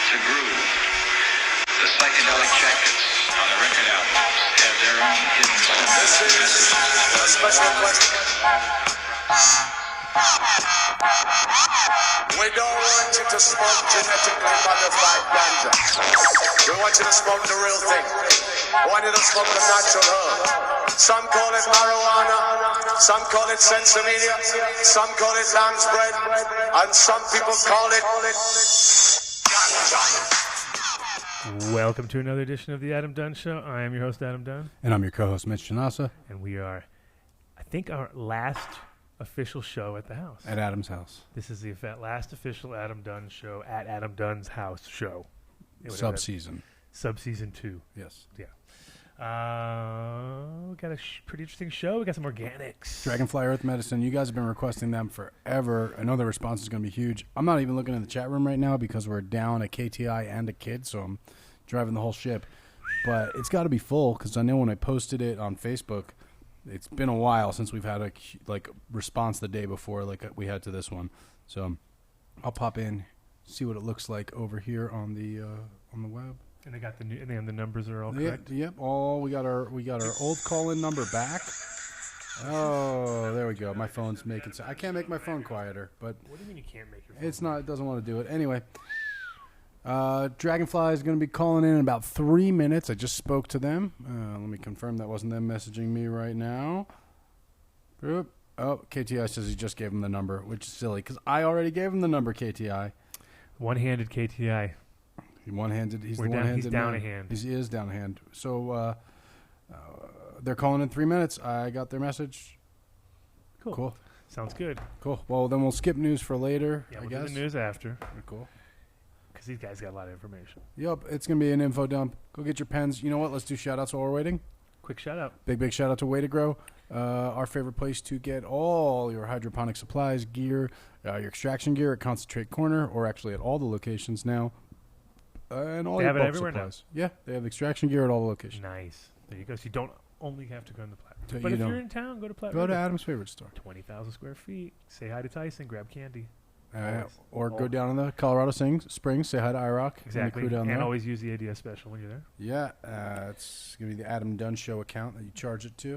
to groove. The psychedelic jackets on the record albums have their own hidden symbols. This is a special question. We don't want you to smoke genetically modified ganja. We want you to smoke the real thing. We want you to smoke the natural herb. Some call it marijuana, some call it sensimedia, some call it lamb's bread, and some people call it ganja. Welcome to another edition of the Adam Dunn Show. I am your host, Adam Dunn. And I'm your co-host, Mitch Janasa. And we are, I think, our last official show at the house. At Adam's house. This is the last official Adam Dunn show at Adam Dunn's house show. Sub-season. Sub-season 2. Yes. Yeah. We got a pretty interesting show. We got some organics. Dragonfly Earth Medicine. You guys have been requesting them forever. I know the response is going to be huge. I'm not even looking in the chat room right now because we're down a KTI and a kid, so I'm driving the whole ship. But it's got to be full because I know when I posted it on Facebook, it's been a while since we've had a response the day before like we had to this one. So I'll pop in, see what it looks like over here on the web. And they got the new, and the numbers are all correct. Yep. Oh, we got our old call-in number back. Oh, there we go. My phone's making. I can't make my phone quieter, but what do you mean you can't make your phone? It's not. It doesn't want to do it anyway. Dragonfly is going to be calling in about 3 minutes. I just spoke to them. Let me confirm that wasn't them messaging me right now. Oop. Oh, KTI says he just gave him the number, which is silly because I already gave him the number. KTI. One-handed KTI. One-handed. He's down a hand. He is down a hand. So they're calling in 3 minutes. I got their message. Cool. Sounds good. Cool. Well, then we'll skip news for later. Yeah, I we'll guess. do the news after. Cool. Because these guys got a lot of information. Yep, it's going to be an info dump. Go get your pens. You know what? Let's do shout-outs while we're waiting. Quick shout-out. Big shout-out to Way to Grow. Our favorite place to get all your hydroponic supplies, gear, your extraction gear at Concentrate Corner, or actually at all the locations now. And all they your have it bulk everywhere supplies. Now. Yeah, they have extraction gear at all the locations. Nice. There you go. So you don't only have to go in the Platte. So but you if don't. you're in town, go to Platte. Go to River. Adam's favorite store. 20,000 square feet. Say hi to Tyson. Grab candy. Or go down in the Colorado Springs. Say hi to IROC. Exactly. And the crew down and there. always use the ADS special when you're there. Yeah, it's going to be the Adam Dunn Show account that you charge it to.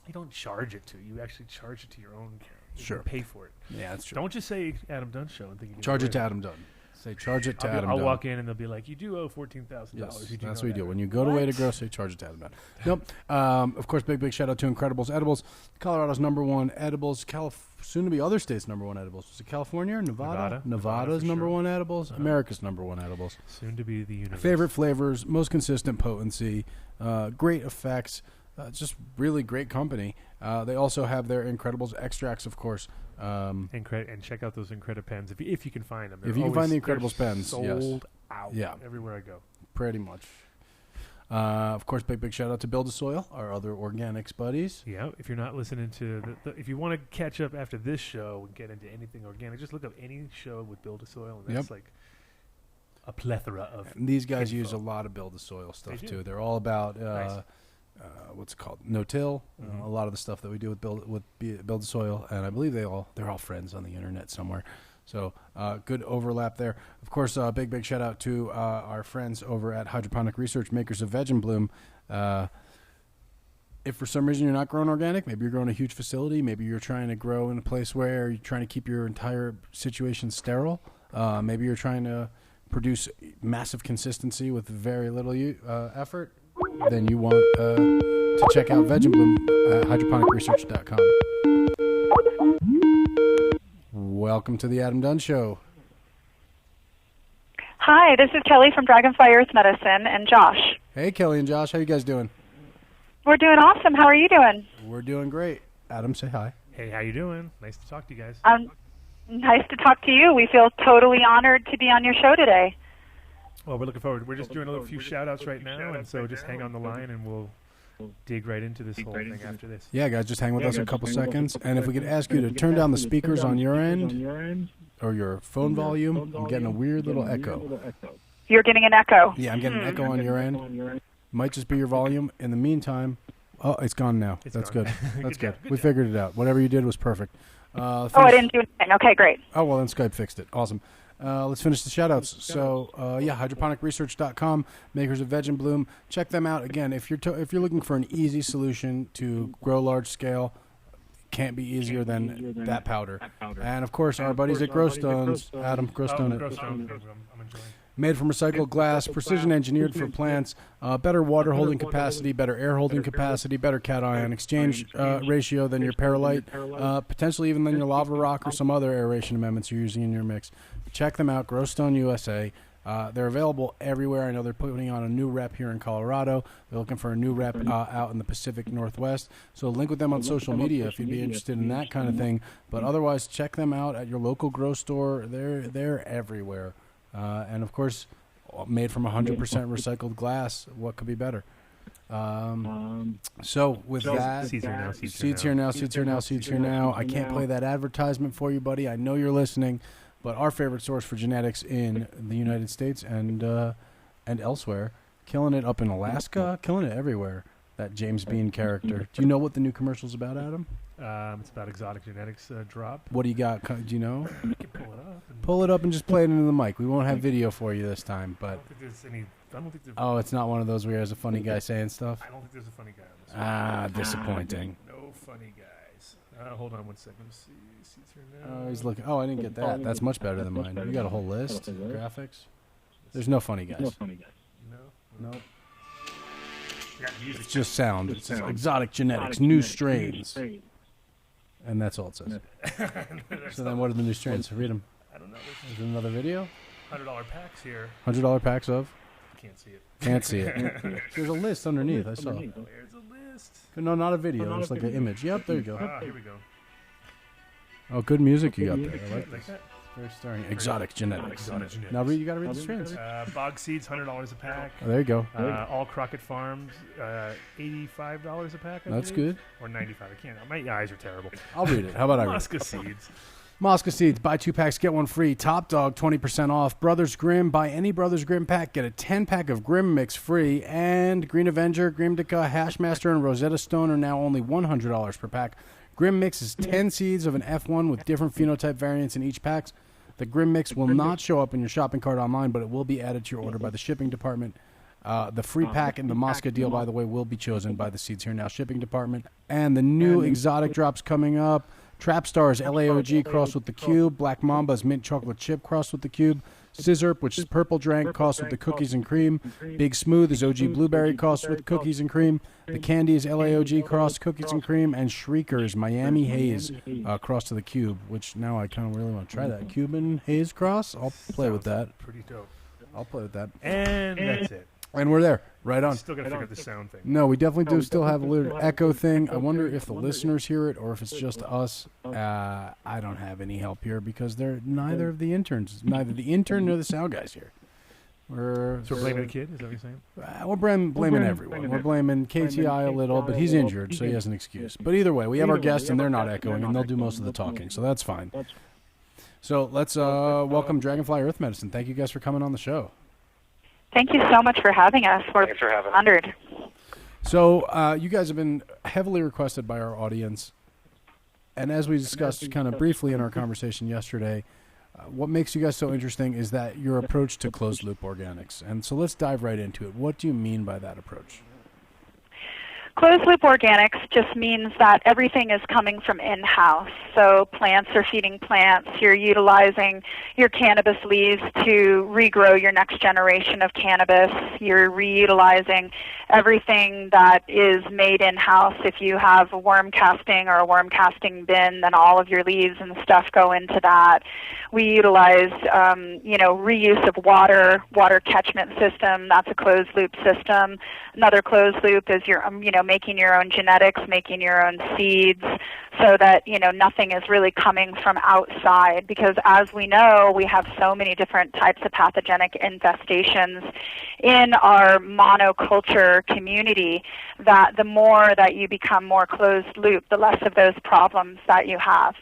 You don't charge it to. You actually charge it to your own account. You pay for it. Yeah, that's true. Don't just say Adam Dunn Show and think you can charge it to Adam Dunn. Say charge it to Adam Dunn. I'll walk in and they'll be like, you do owe $14,000. Yes, that's what you do. When you go to Way to Grow, say charge it to Adam Dunn. Nope. Of course, big shout out to Incredibles Edibles. Colorado's #1 edibles. Soon to be other states' #1 edibles. Is it California or Nevada? Nevada's #1 edibles. America's #1 edibles. Soon to be the universe. Favorite flavors, most consistent potency, great effects. Just really great company. They also have their Incredibles extracts, of course. And check out those Incredi pens if you can find them. If you can find the Incredibles pens, sold out. Yeah, everywhere I go. Pretty much. Of course, big shout out to Build a Soil, our other organics buddies. Yeah, if you're not listening to if you want to catch up after this show and get into anything organic, just look up any show with Build a Soil, and that's like a plethora of. And these guys use a lot of Build a Soil stuff too. They're all about. Nice. What's it called? No-till. A lot of the stuff that we do with Build a Soil, and I believe they're all friends on the internet somewhere. So good overlap there. Of course, big shout out to our friends over at Hydroponic Research, makers of Veg and Bloom. If for some reason you're not growing organic, maybe you're growing a huge facility, maybe you're trying to grow in a place where you're trying to keep your entire situation sterile. Maybe you're trying to produce massive consistency with very little effort. Then you want to check out Veg and Bloom at hydroponicresearch.com. Welcome to the Adam Dunn Show. Hi, this is Kelly from Dragonfly Earth Medicine and Josh. Hey, Kelly and Josh. How you guys doing? We're doing awesome. How are you doing? We're doing great. Adam, say hi. Hey, how you doing? Nice to talk to you guys. Nice to talk to you. We feel totally honored to be on your show today. Well, we're looking forward. We're just doing a few shout-outs right now, and so just hang on the line, and we'll dig right into this whole thing after this. Yeah, guys, just hang with us a couple seconds. And if we could ask you to turn down the speakers on your end or your phone volume, I'm getting a weird little echo. You're getting an echo. Yeah, I'm getting an echo on your end. Might just be your volume. In the meantime, oh, it's gone now. That's good. That's good. We figured it out. Whatever you did was perfect. I didn't do anything. Okay, great. Oh, well, then Skype fixed it. Awesome. Let's finish the shout-outs. So, hydroponicresearch.com, makers of Veg and Bloom. Check them out. Again, if you're looking for an easy solution to grow large scale, can't be easier than that powder. And, of course, our buddies at Grow Stones. Adam, Grow Stone. I'm enjoying. Made from recycled glass, precision engineered for plants, better water holding capacity, better air holding capacity, better cation exchange ratio than your Perlite, potentially even than your lava rock or some other aeration amendments you're using in your mix. Check them out, Growstone USA. They're available everywhere. I know they're putting on a new rep here in Colorado. They're looking for a new rep out in the Pacific Northwest. So link with them on social media if you'd be interested in that kind of thing. But otherwise, check them out at your local grow store. They're everywhere. And, of course, made from 100% recycled glass. What could be better? So, with that, Seeds here now. seeds here now. I can't play that advertisement for you, buddy. I know you're listening. But our favorite source for genetics in the United States and elsewhere, killing it up in Alaska, killing it everywhere, that James Bean character. Do you know what the new commercial's about, Adam? It's about exotic genetics drop. What do you got? Do you know? You can pull it up. Pull it up and just play it into the mic. We won't have video for you this time, I but... don't think there's any... I don't think there's... Oh, it's not one of those where there's a funny guy saying stuff? I don't think there's a funny guy on this one. Disappointing. No funny guys. Hold on one second. Let's see. Seeds here now. Oh, he's looking... Oh, I didn't get that. That's much better than mine. You got a whole list? Graphics? There's no funny guys. No? Nope. Yeah, music. It's just sound. It's just exotic genetics, new strains. And that's all it says. So then what are the new strains? Read them. I don't know. Is there another video? $100 packs here. $100 packs of? Can't see it. Can't see it. There's a list underneath. I saw. There's a list. No, not a video. It's like an image. Yep, there you go. Here we go. Oh, good music you got there. I like Like this. that? Very stirring. Exotic genetics. Exotic genetics. Now you got to read the strains. Bog seeds, $100 a pack. Oh, there you go. All Crockett Farms, $85 a pack. I That's believe. good. Or $95. I can't. My eyes are terrible. I'll read it. How about I read it? Mosca seeds. Mosca Seeds, buy 2 packs, get 1 free. Top Dog, 20% off. Brothers Grimm, buy any Brothers Grimm pack, get a 10-pack of Grimm Mix free. And Green Avenger, Grimdica, Hashmaster, and Rosetta Stone are now only $100 per pack. Grimm Mix is 10 seeds of an F1 with different phenotype variants in each pack. The Grimm Mix will not show up in your shopping cart online, but it will be added to your order by the shipping department. The free pack and the Mosca deal, by the way, will be chosen by the Seeds Here Now shipping department. And the new exotic drops coming up. Trap Stars LAOG crossed with the Cube. Black Mamba's Mint Chocolate Chip crossed with the Cube. Scissorp, which is Purple Drank, crossed with the Cookies and Cream. Big Smooth is OG Blueberry crossed with Cookies and Cream. The Candy is LAOG crossed Cookies and Cream. And Shrieker's Miami Haze crossed to the Cube, which now I kind of really want to try that. Cuban Haze cross? I'll play with that. Pretty dope. I'll play with that. And that's it. And we're there. Right on. Still got to figure out the sound thing. No, we definitely do still have a little echo thing. I wonder if the listeners hear it or if it's just us. I don't have any help here because they're neither of the interns, neither the intern nor the sound guys here. So we're blaming the kid? Is that what you're saying? We're blaming everyone. We're blaming KTI a little, but he's injured, so he has an excuse. But either way, we have our guests and they're not echoing, and they'll do most of the talking, so that's fine. So let's welcome Dragonfly Earth Medicine. Thank you guys for coming on the show. Thank you so much for having us. We're Thanks for having us. honored. So you guys have been heavily requested by our audience, and as we discussed kind of briefly in our conversation yesterday, what makes you guys so interesting is that your approach to closed-loop organics. And so let's dive right into it. What do you mean by that approach? Closed-loop organics just means that everything is coming from in-house. So plants are feeding plants. You're utilizing your cannabis leaves to regrow your next generation of cannabis. You're reutilizing everything that is made in-house. If you have a worm casting or a worm casting bin, then all of your leaves and stuff go into that. We utilize, reuse of water catchment system. That's a closed-loop system. Another closed-loop is your, making your own genetics, making your own seeds, so that nothing is really coming from outside, because as we know, we have so many different types of pathogenic infestations in our monoculture community that the more that you become more closed loop, the less of those problems that you have.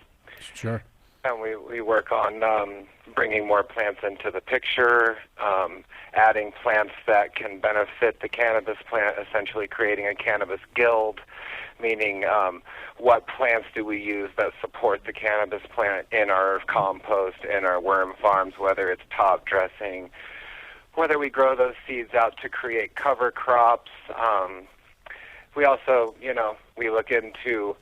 Sure. And we work on bringing more plants into the picture, adding plants that can benefit the cannabis plant, essentially creating a cannabis guild, meaning what plants do we use that support the cannabis plant in our compost, in our worm farms, whether it's top dressing, whether we grow those seeds out to create cover crops. We also, we look into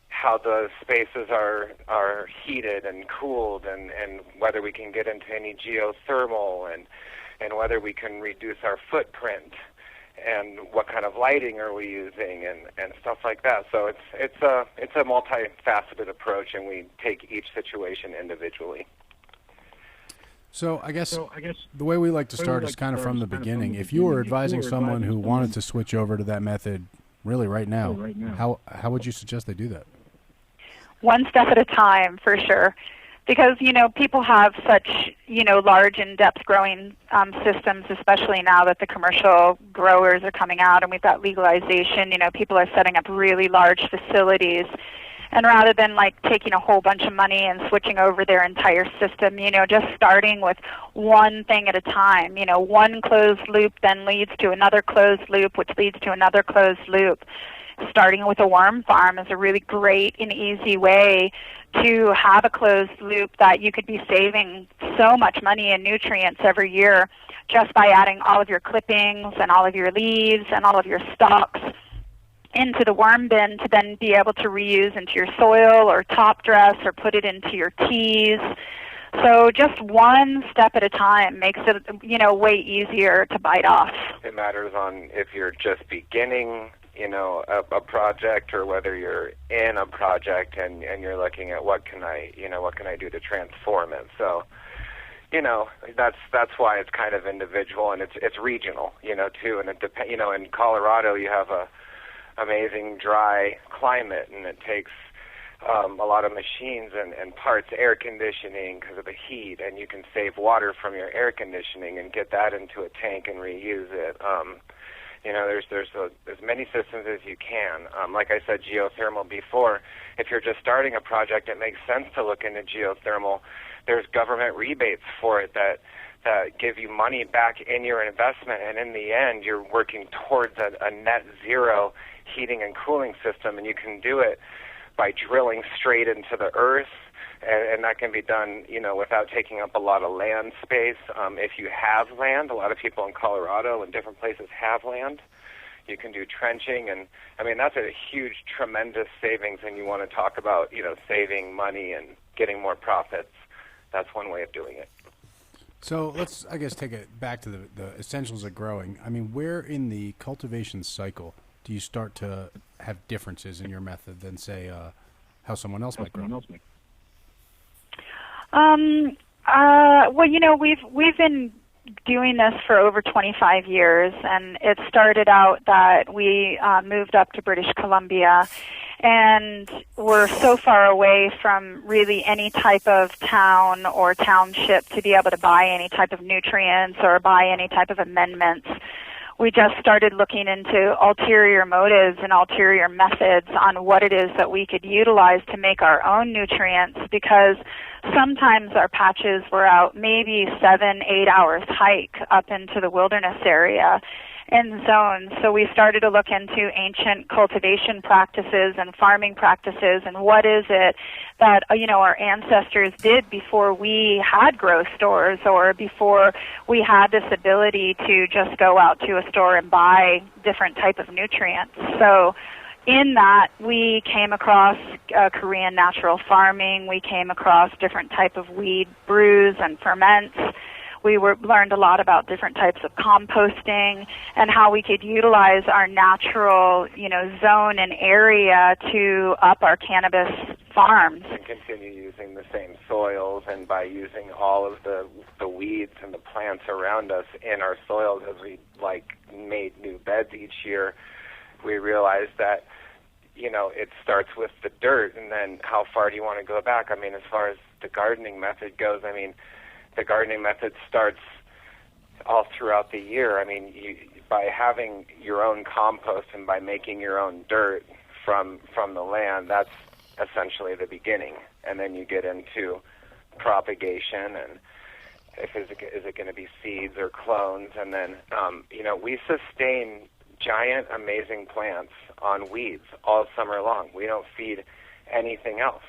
how the spaces are heated and cooled, and whether we can get into any geothermal, and whether we can reduce our footprint, and what kind of lighting are we using, and stuff like that. So it's a multifaceted approach, and we take each situation individually. So I guess the way we like to start is kind of from the beginning. If you were advising someone who wanted to switch over to that method, really right now, how would you suggest they do that? One step at a time, for sure. Because, people have such, large in-depth growing systems, especially now that the commercial growers are coming out and we've got legalization. People are setting up really large facilities. And rather than taking a whole bunch of money and switching over their entire system, just starting with one thing at a time. One closed loop then leads to another closed loop, which leads to another closed loop. Starting with a worm farm is a really great and easy way to have a closed loop that you could be saving so much money in nutrients every year just by adding all of your clippings and all of your leaves and all of your stalks into the worm bin to then be able to reuse into your soil or top dress or put it into your teas. So just one step at a time makes it, way easier to bite off. It matters on if you're just beginning, a project, or whether you're in a project and you're looking at what can I do to transform it. So, that's why it's kind of individual, and it's regional, too. And it depends. In Colorado you have a amazing dry climate, and it takes a lot of machines and parts, air conditioning because of the heat, and you can save water from your air conditioning and get that into a tank and reuse it. There's as many systems as you can. Like I said, geothermal before. If you're just starting a project, it makes sense to look into geothermal. There's government rebates for it that give you money back in your investment, and in the end, you're working towards a net zero heating and cooling system, and you can do it by drilling straight into the earth, and that can be done, without taking up a lot of land space. If you have land, a lot of people in Colorado and different places have land. You can do trenching, and that's a huge, tremendous savings. And you want to talk about, saving money and getting more profits. That's one way of doing it. So let's, take it back to the essentials of growing. Where in the cultivation cycle do you start to have differences in your method than, say, how someone else might grow? Well, we've been doing this for over 25 years, and it started out that we moved up to British Columbia, and we're so far away from really any type of town or township to be able to buy any type of nutrients or buy any type of amendments. We just started looking into ulterior motives and ulterior methods on what it is that we could utilize to make our own nutrients, because sometimes our patches were out maybe 7-8 hours hike up into the wilderness area in zones. So we started to look into ancient cultivation practices and farming practices, and what is it that our ancestors did before we had grow stores, or before we had this ability to just go out to a store and buy different type of nutrients. So in that, we came across Korean natural farming. We came across different type of weed brews and ferments. We learned a lot about different types of composting and how we could utilize our natural, zone and area to up our cannabis farms. And continue using the same soils, and by using all of the weeds and the plants around us in our soils as we made new beds each year, we realized that, it starts with the dirt, and then how far do you want to go back? As far as the gardening method goes, the gardening method starts all throughout the year. By having your own compost and by making your own dirt from the land, that's essentially the beginning. And then you get into propagation and Is it going to be seeds or clones? And then, we sustain giant, amazing plants on weeds all summer long. We don't feed anything else.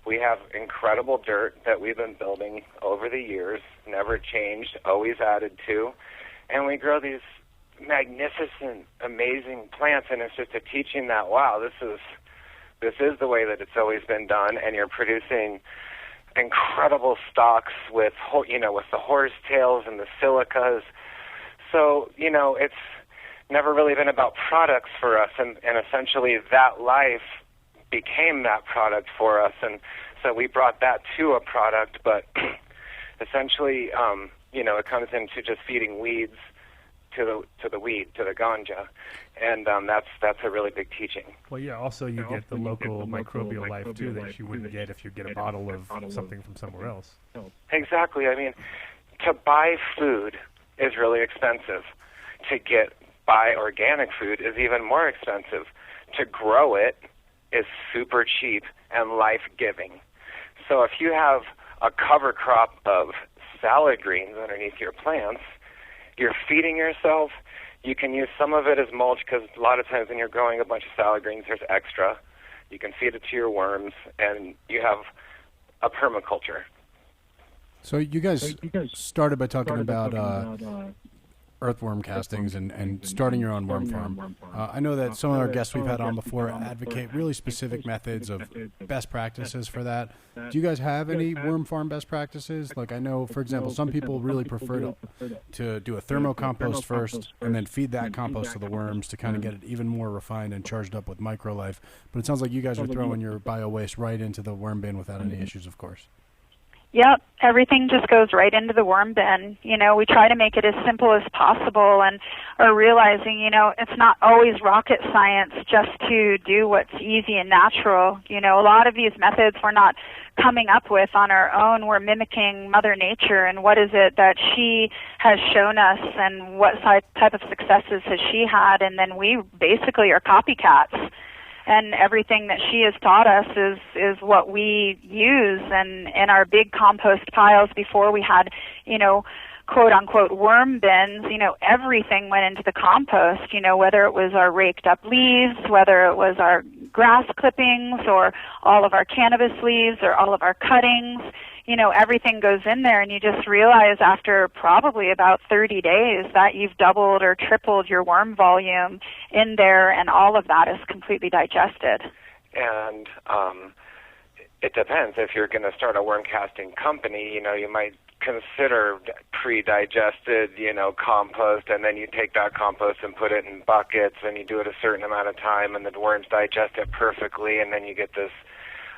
We have incredible dirt that we've been building over the years, never changed, always added to, and we grow these magnificent, amazing plants, and it's just a teaching that, wow, this is the way that it's always been done, and you're producing incredible stocks with the horsetails and the silicas. So, it's never really been about products for us, and essentially that life became that product for us, and so we brought that to a product, but essentially, it comes into just feeding weeds to the weed, to the ganja, and that's a really big teaching. Well, yeah. Also, you get the local microbial life too that you wouldn't get if you get a bottle of something from somewhere else. Exactly. I mean, to buy food is really expensive. To buy organic food is even more expensive. To grow it is super cheap and life-giving. So if you have a cover crop of salad greens underneath your plants, you're feeding yourself. You can use some of it as mulch because a lot of times when you're growing a bunch of salad greens, there's extra. You can feed it to your worms, and you have a permaculture. So you guys started by talking about earthworm castings and starting your own worm farm. I know that some of our guests we've had on before advocate really specific methods of best practices for that. Do you guys have any worm farm best practices? Like I know, for example, some people really prefer to do a thermocompost first and then feed that compost to the worms to kind of get it even more refined and charged up with microlife. But it sounds like you guys are throwing your bio waste right into the worm bin without any issues, of course. Yep, everything just goes right into the worm bin. We try to make it as simple as possible and are realizing, it's not always rocket science just to do what's easy and natural. A lot of these methods we're not coming up with on our own. We're mimicking Mother Nature and what is it that she has shown us and what type of successes has she had, and then we basically are copycats. And everything that she has taught us is what we use. And in our big compost piles before we had, quote unquote worm bins, everything went into the compost, whether it was our raked up leaves, whether it was our grass clippings or all of our cannabis leaves or all of our cuttings, everything goes in there, and you just realize after probably about 30 days that you've doubled or tripled your worm volume in there, and all of that is completely digested. And it depends. If you're going to start a worm casting company, you might consider pre-digested, compost, and then you take that compost and put it in buckets, and you do it a certain amount of time, and the worms digest it perfectly, and then you get this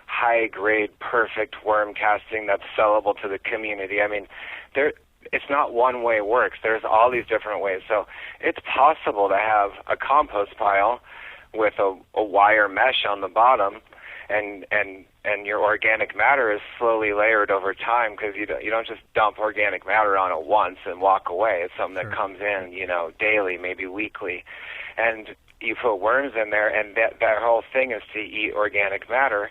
high-grade, perfect worm casting that's sellable to the community. I mean, it's not one way it works. There's all these different ways. So it's possible to have a compost pile with a wire mesh on the bottom, and your organic matter is slowly layered over time because you don't just dump organic matter on it once and walk away. It's something that comes in, daily, maybe weekly. And you put worms in there, and that whole thing is to eat organic matter.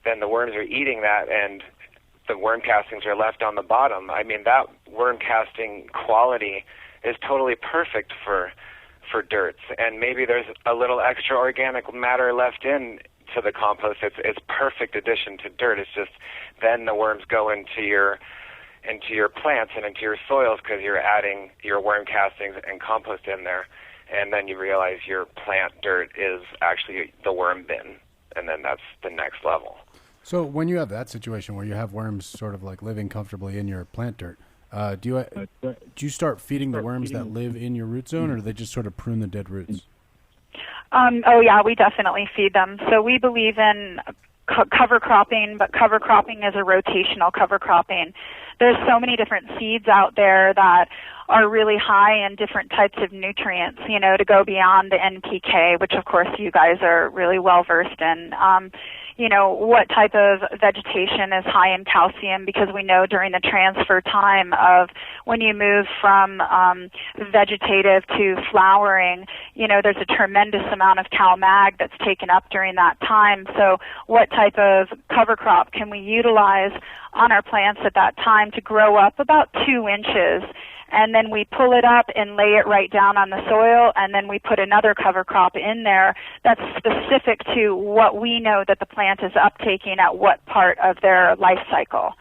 Then the worms are eating that, and the worm castings are left on the bottom. I mean, that worm casting quality is totally perfect for dirts. And maybe there's a little extra organic matter left in to the compost. It's perfect addition to dirt. It's just then the worms go into your plants and into your soils because you're adding your worm castings and compost in there. And then you realize your plant dirt is actually the worm bin. And then that's the next level. So when you have that situation where you have worms sort of like living comfortably in your plant dirt, do you start feeding the worms that live in your root zone, or do they just sort of prune the dead roots? Oh, yeah, we definitely feed them. So we believe in cover cropping, but cover cropping is a rotational cover cropping. There's so many different seeds out there that are really high in different types of nutrients, to go beyond the NPK, which of course you guys are really well versed in. what type of vegetation is high in calcium, because we know during the transfer time of when you move from vegetative to flowering, there's a tremendous amount of CalMag that's taken up during that time. So what type of cover crop can we utilize on our plants at that time to grow up about 2 inches? And then we pull it up and lay it right down on the soil, and then we put another cover crop in there that's specific to what we know that the plant is uptaking at what part of their life cycle.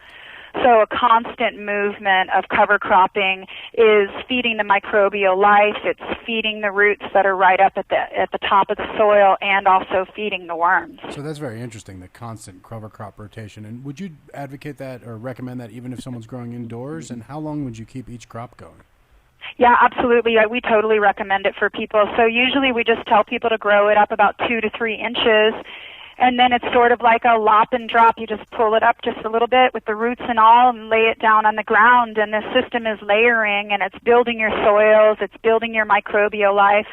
So a constant movement of cover cropping is feeding the microbial life. It's feeding the roots that are right up at the top of the soil, and also feeding the worms. So that's very interesting, the constant cover crop rotation. And would you advocate that or recommend that even if someone's growing indoors? And how long would you keep each crop going? Yeah, absolutely. We totally recommend it for people. So usually we just tell people to grow it up about 2 to 3 inches. And then it's sort of like a lop and drop. You just pull it up just a little bit with the roots and all and lay it down on the ground. And this system is layering, and it's building your soils. It's building your microbial life.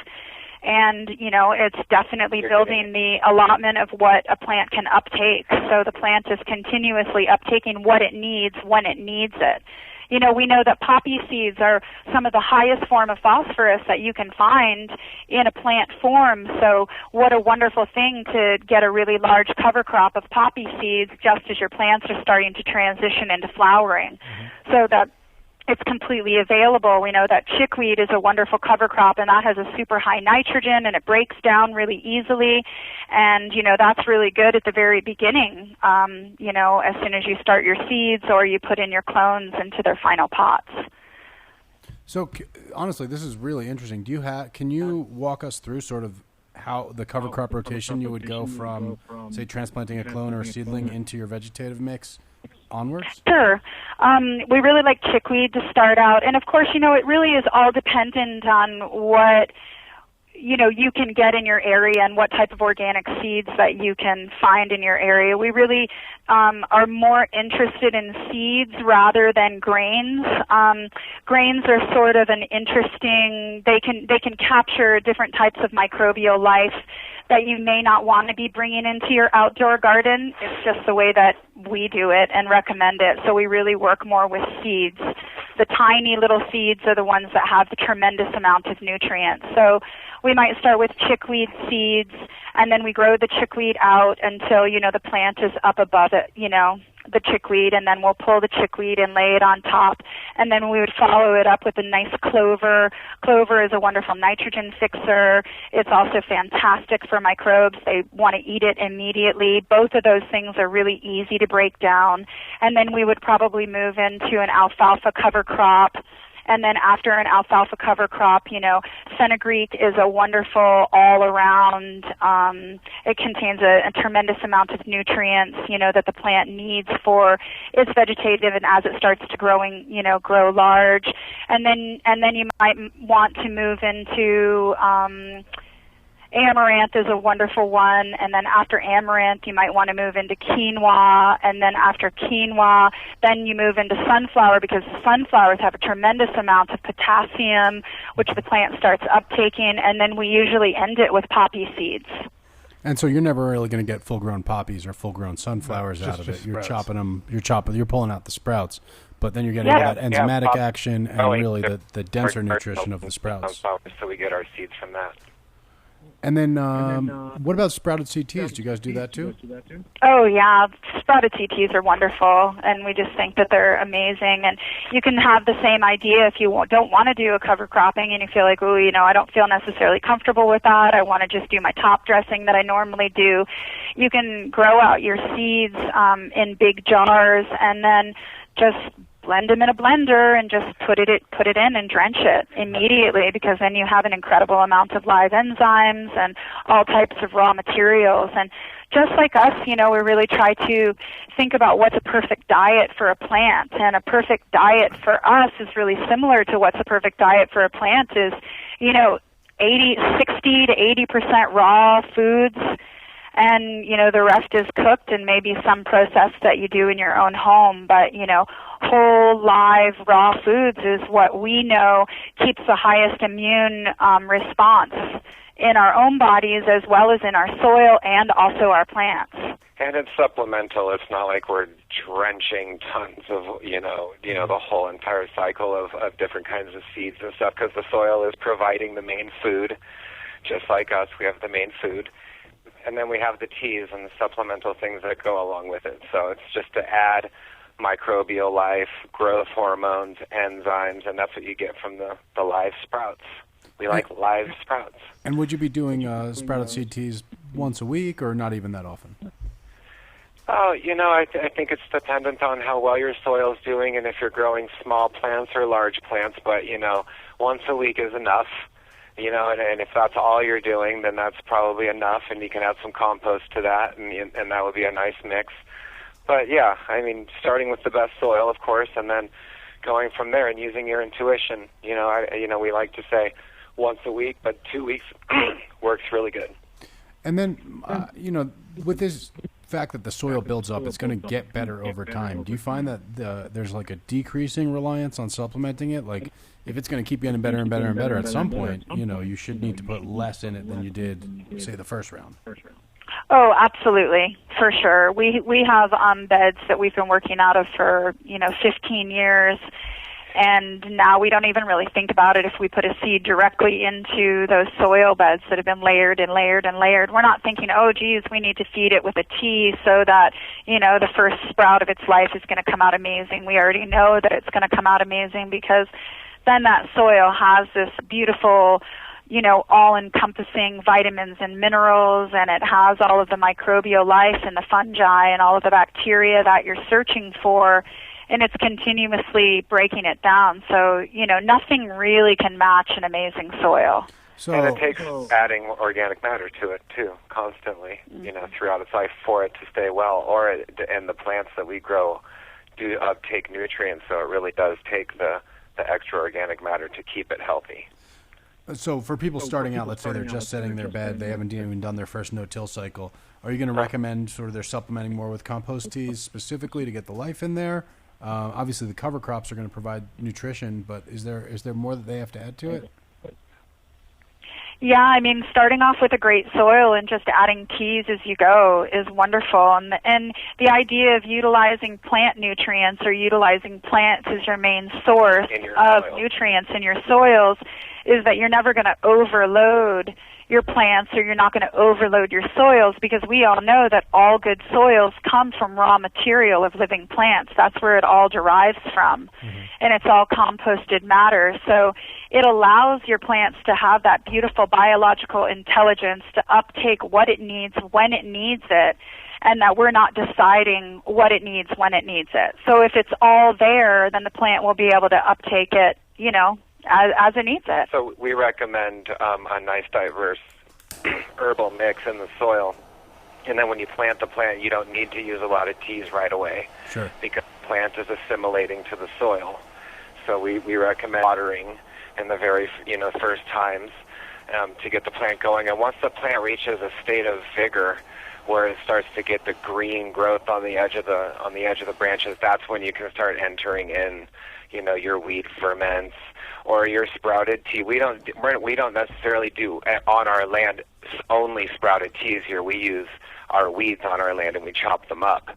And, it's definitely building the allotment of what a plant can uptake. So the plant is continuously uptaking what it needs when it needs it. We know that poppy seeds are some of the highest form of phosphorus that you can find in a plant form. So what a wonderful thing to get a really large cover crop of poppy seeds just as your plants are starting to transition into flowering. Mm-hmm. So that it's completely available. We know that chickweed is a wonderful cover crop, and that has a super high nitrogen, and it breaks down really easily. And, that's really good at the very beginning, as soon as you start your seeds or you put in your clones into their final pots. So, honestly, this is really interesting. Can you walk us through sort of how the cover crop rotation you would go from, say, transplanting a clone or a seedling into your vegetative mix onwards? Sure. We really like chickweed to start out. And, of course, it really is all dependent on what you can get in your area and what type of organic seeds that you can find in your area. We really are more interested in seeds rather than grains. Grains are sort of an interesting, they can capture different types of microbial life that you may not want to be bringing into your outdoor garden. It's just the way that we do it and recommend it. So we really work more with seeds. The tiny little seeds are the ones that have the tremendous amount of nutrients. So we might start with chickweed seeds, and then we grow the chickweed out until, the plant is up above it, the chickweed, and then we'll pull the chickweed and lay it on top. And then we would follow it up with a nice clover. Clover is a wonderful nitrogen fixer. It's also fantastic for microbes. They want to eat it immediately. Both of those things are really easy to break down. And then we would probably move into an alfalfa cover crop. And then after an alfalfa cover crop, fenugreek is a wonderful all-around, it contains a tremendous amount of nutrients, that the plant needs for its vegetative and as it starts to grow large. And then you might want to move into, amaranth is a wonderful one, and then after amaranth you might want to move into quinoa, and then after quinoa then you move into sunflower, because sunflowers have a tremendous amount of potassium which the plant starts uptaking, and then we usually end it with poppy seeds. And so you're never really going to get full-grown poppies or full-grown sunflowers out of it. You're chopping them, you're pulling out the sprouts, but then you're getting that enzymatic action and really the denser nutrition of the sprouts. So we get our seeds from that. And then, what about sprouted CTs? Do you guys do that too? Oh, yeah. Sprouted CTs are wonderful, and we just think that they're amazing. And you can have the same idea if you don't want to do a cover cropping and you feel like, I don't feel necessarily comfortable with that. I want to just do my top dressing that I normally do. You can grow out your seeds in big jars and then just blend them in a blender and just put it in and drench it immediately, because then you have an incredible amount of live enzymes and all types of raw materials. And just like us, we really try to think about what's a perfect diet for a plant. And a perfect diet for us is really similar to what's a perfect diet for a plant is, 60 to 80% raw foods. And, the rest is cooked and maybe some process that you do in your own home. But, whole, live, raw foods is what we know keeps the highest immune response in our own bodies as well as in our soil and also our plants. And it's supplemental. It's not like we're drenching tons of, the whole entire cycle of different kinds of seeds and stuff, because the soil is providing the main food. Just like us, we have the main food. And then we have the teas and the supplemental things that go along with it. So it's just to add microbial life, growth hormones, enzymes, and that's what you get from the live sprouts. We like live sprouts. And would you be doing sprouted seed teas once a week or not even that often? Oh, I think it's dependent on how well your soil's doing and if you're growing small plants or large plants. But, once a week is enough. And if that's all you're doing, then that's probably enough, and you can add some compost to that, and that would be a nice mix. But yeah, starting with the best soil, of course, and then going from there and using your intuition. We like to say once a week, but 2 weeks works really good. And then, with this fact that the soil builds up, it's going to get better over time. Do you find that there's like a decreasing reliance on supplementing it? Like, if it's going to keep getting better and better and better, at some point, you should need to put less in it than you did, say, the first round. Oh, absolutely, for sure. We have beds that we've been working out of for 15 years, and now we don't even really think about it if we put a seed directly into those soil beds that have been layered and layered and layered. We're not thinking, oh, geez, we need to feed it with a tea so that, the first sprout of its life is going to come out amazing. We already know that it's going to come out amazing because then that soil has this beautiful, all-encompassing vitamins and minerals, and it has all of the microbial life and the fungi and all of the bacteria that you're searching for, and it's continuously breaking it down. So, nothing really can match an amazing soil. So, and it takes adding organic matter to it, too, constantly, throughout its life for it to stay well. And the plants that we grow do uptake nutrients, so it really does take the extra organic matter to keep it healthy. So for people starting out, let's say they're just setting their bed, they haven't even done their first no-till cycle, are you going to recommend sort of they're supplementing more with compost teas specifically to get the life in there? Obviously, the cover crops are going to provide nutrition, but is there more that they have to add to it? Yeah, starting off with a great soil and just adding teas as you go is wonderful. And the idea of utilizing plant nutrients or utilizing plants as your main source of nutrients in your soils is that you're never going to overload your plants or you're not going to overload your soils, because we all know that all good soils come from raw material of living plants. That's where it all derives from. Mm-hmm. And it's all composted matter. So it allows your plants to have that beautiful biological intelligence to uptake what it needs when it needs it, and that we're not deciding what it needs when it needs it. So if it's all there, then the plant will be able to uptake it, as it needs it. So we recommend a nice diverse herbal mix in the soil. And then when you plant the plant, you don't need to use a lot of teas right away. Sure. Because the plant is assimilating to the soil. So we recommend watering in the very first times to get the plant going. And once the plant reaches a state of vigor where it starts to get the green growth on the edge of the branches, that's when you can start entering in your wheat ferments or your sprouted tea. We don't necessarily do on our land only sprouted teas here. We use our weeds on our land and we chop them up.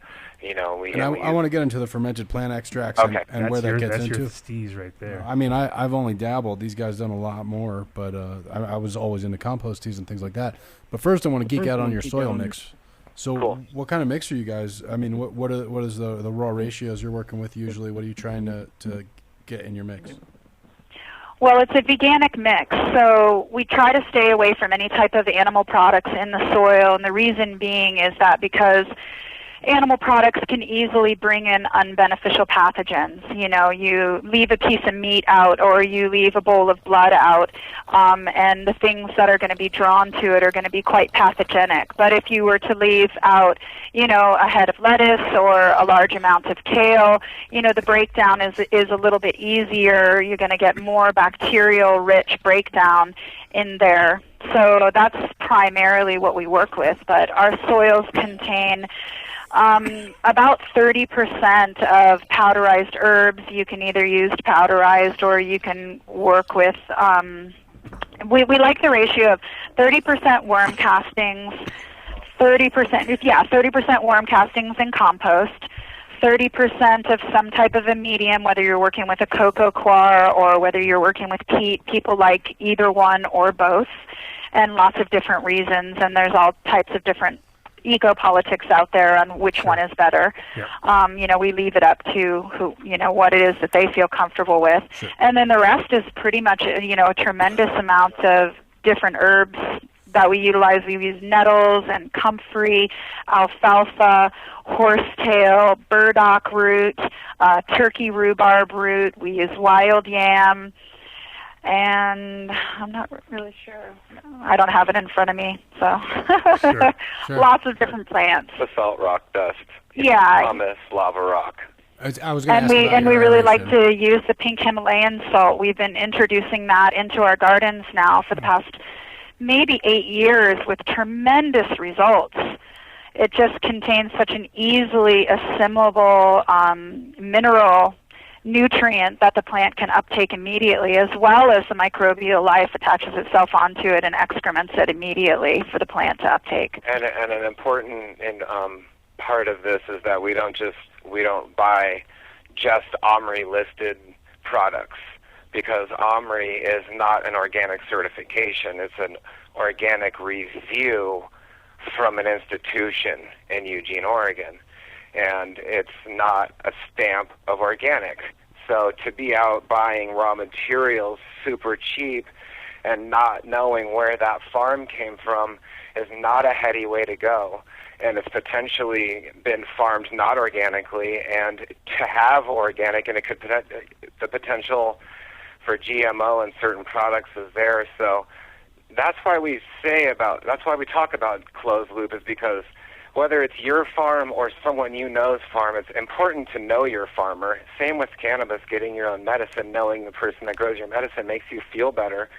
I want to get into the fermented plant extracts and where that gets into. That's your steez right there. I've only dabbled. These guys done a lot more, but I was always into compost teas and things like that. But first, I want to geek out on your soil mix. So, cool. What kind of mix are you guys? What is the raw ratios you're working with usually? What are you trying to get in your mix? Well, it's a veganic mix, so we try to stay away from any type of animal products in the soil, and the reason being is that because animal products can easily bring in unbeneficial pathogens. You leave a piece of meat out or you leave a bowl of blood out, and the things that are going to be drawn to it are going to be quite pathogenic. But if you were to leave out, a head of lettuce or a large amount of kale, the breakdown is a little bit easier. You're going to get more bacterial-rich breakdown in there. So that's primarily what we work with. But our soils contain about 30% of powderized herbs. You can either use powderized or you can work with, we like the ratio of 30% worm castings, 30%, yeah, 30% worm castings and compost, 30% of some type of a medium, whether you're working with a cocoa coir or whether you're working with peat. People like either one or both, and lots of different reasons, and there's all types of different eco-politics out there on which one is better. Yeah. You know, we leave it up to who, you know, what it is that they feel comfortable with. Sure. And then the rest is pretty much, you know, a tremendous amount of different herbs that we utilize. We use nettles and comfrey, alfalfa, horsetail, burdock root, turkey rhubarb root. We use wild yam. And I'm not really sure. I don't have it in front of me, so Sure. Lots of different plants. Basalt rock dust. Yeah. Pumice, lava rock. I was going to And ask about we your really like aeration. to use the pink Himalayan salt. We've been introducing that into our gardens now for the past maybe 8 years with tremendous results. It just contains such an easily assimilable mineral nutrient that the plant can uptake immediately, as well as the microbial life attaches itself onto it and excrements it immediately for the plant to uptake. And an important part of this is that we don't buy just OMRI listed products, because OMRI is not an organic certification. It's an organic review from an institution in Eugene, Oregon. And it's not a stamp of organic. So to be out buying raw materials super cheap and not knowing where that farm came from is not a heady way to go. And it's potentially been farmed not organically, and to have organic, and it could the potential for GMO in certain products is there. So that's why we talk about closed loop, is because whether it's your farm or someone you know's farm, it's important to know your farmer. Same with cannabis, getting your own medicine, knowing the person that grows your medicine makes you feel better.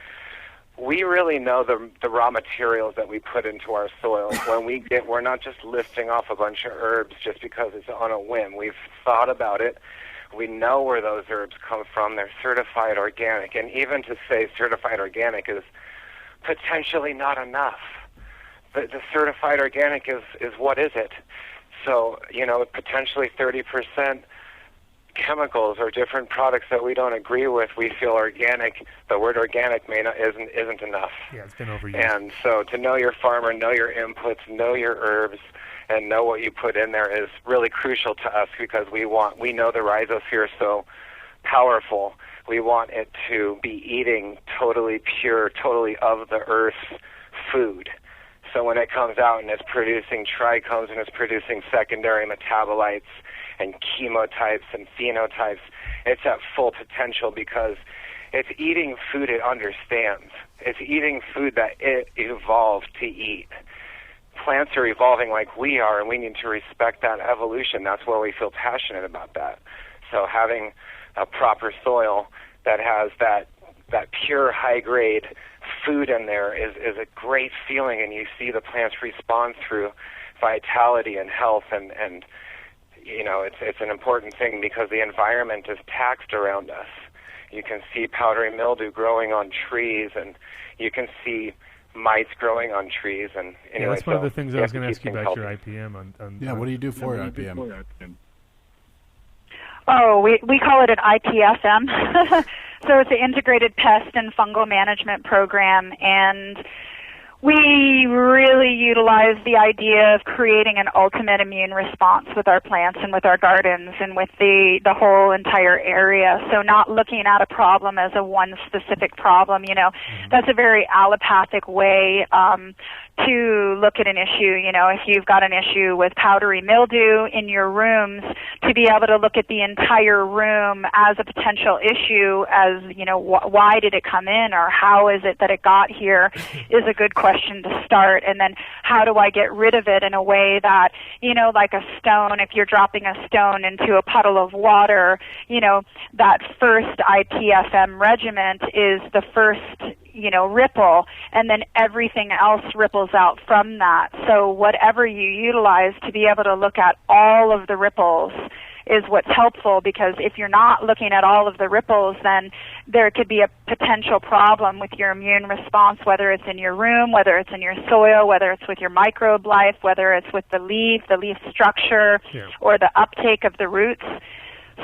We really know the raw materials that we put into our soil. We're not just listing off a bunch of herbs just because it's on a whim. We've thought about it. We know where those herbs come from. They're certified organic. And even to say certified organic is potentially not enough. The certified organic is what is it? So, you know, potentially 30% chemicals or different products that we don't agree with, we feel organic. The word organic isn't enough. Yeah, it's been overused. And so to know your farmer, know your inputs, know your herbs, and know what you put in there is really crucial to us, because we know the rhizosphere is so powerful. We want it to be eating totally pure, totally of the earth's food. So when it comes out and it's producing trichomes and it's producing secondary metabolites and chemotypes and phenotypes, it's at full potential because it's eating food it understands. It's eating food that it evolved to eat. Plants are evolving like we are, and we need to respect that evolution. That's why we feel passionate about that. So having a proper soil that has that pure, high-grade food in there is a great feeling, and you see the plants respond through vitality and health, and you know, it's an important thing because the environment is taxed around us. You can see powdery mildew growing on trees, and you can see mites growing on trees. And anyway, yeah, that's one of the so things you I was have to going to ask you keep about things your IPM. Yeah, what do you do for your IPM? Oh, we call it an IPFM. So it's an integrated pest and fungal management program, and we really utilize the idea of creating an ultimate immune response with our plants and with our gardens and with the whole entire area. So not looking at a problem as a one specific problem, you know, that's a very allopathic way to look at an issue. You know, if you've got an issue with powdery mildew in your rooms, to be able to look at the entire room as a potential issue, as, you know, why did it come in, or how is it that it got here, is a good question to start. And then how do I get rid of it in a way that, you know, like a stone, if you're dropping a stone into a puddle of water, you know, that first IPFM regiment is the first, you know, ripple, and then everything else ripples out from that. So whatever you utilize, to be able to look at all of the ripples is what's helpful, because if you're not looking at all of the ripples, then there could be a potential problem with your immune response, whether it's in your room, whether it's in your soil, whether it's with your microbe life, whether it's with the leaf structure, or the uptake of the roots.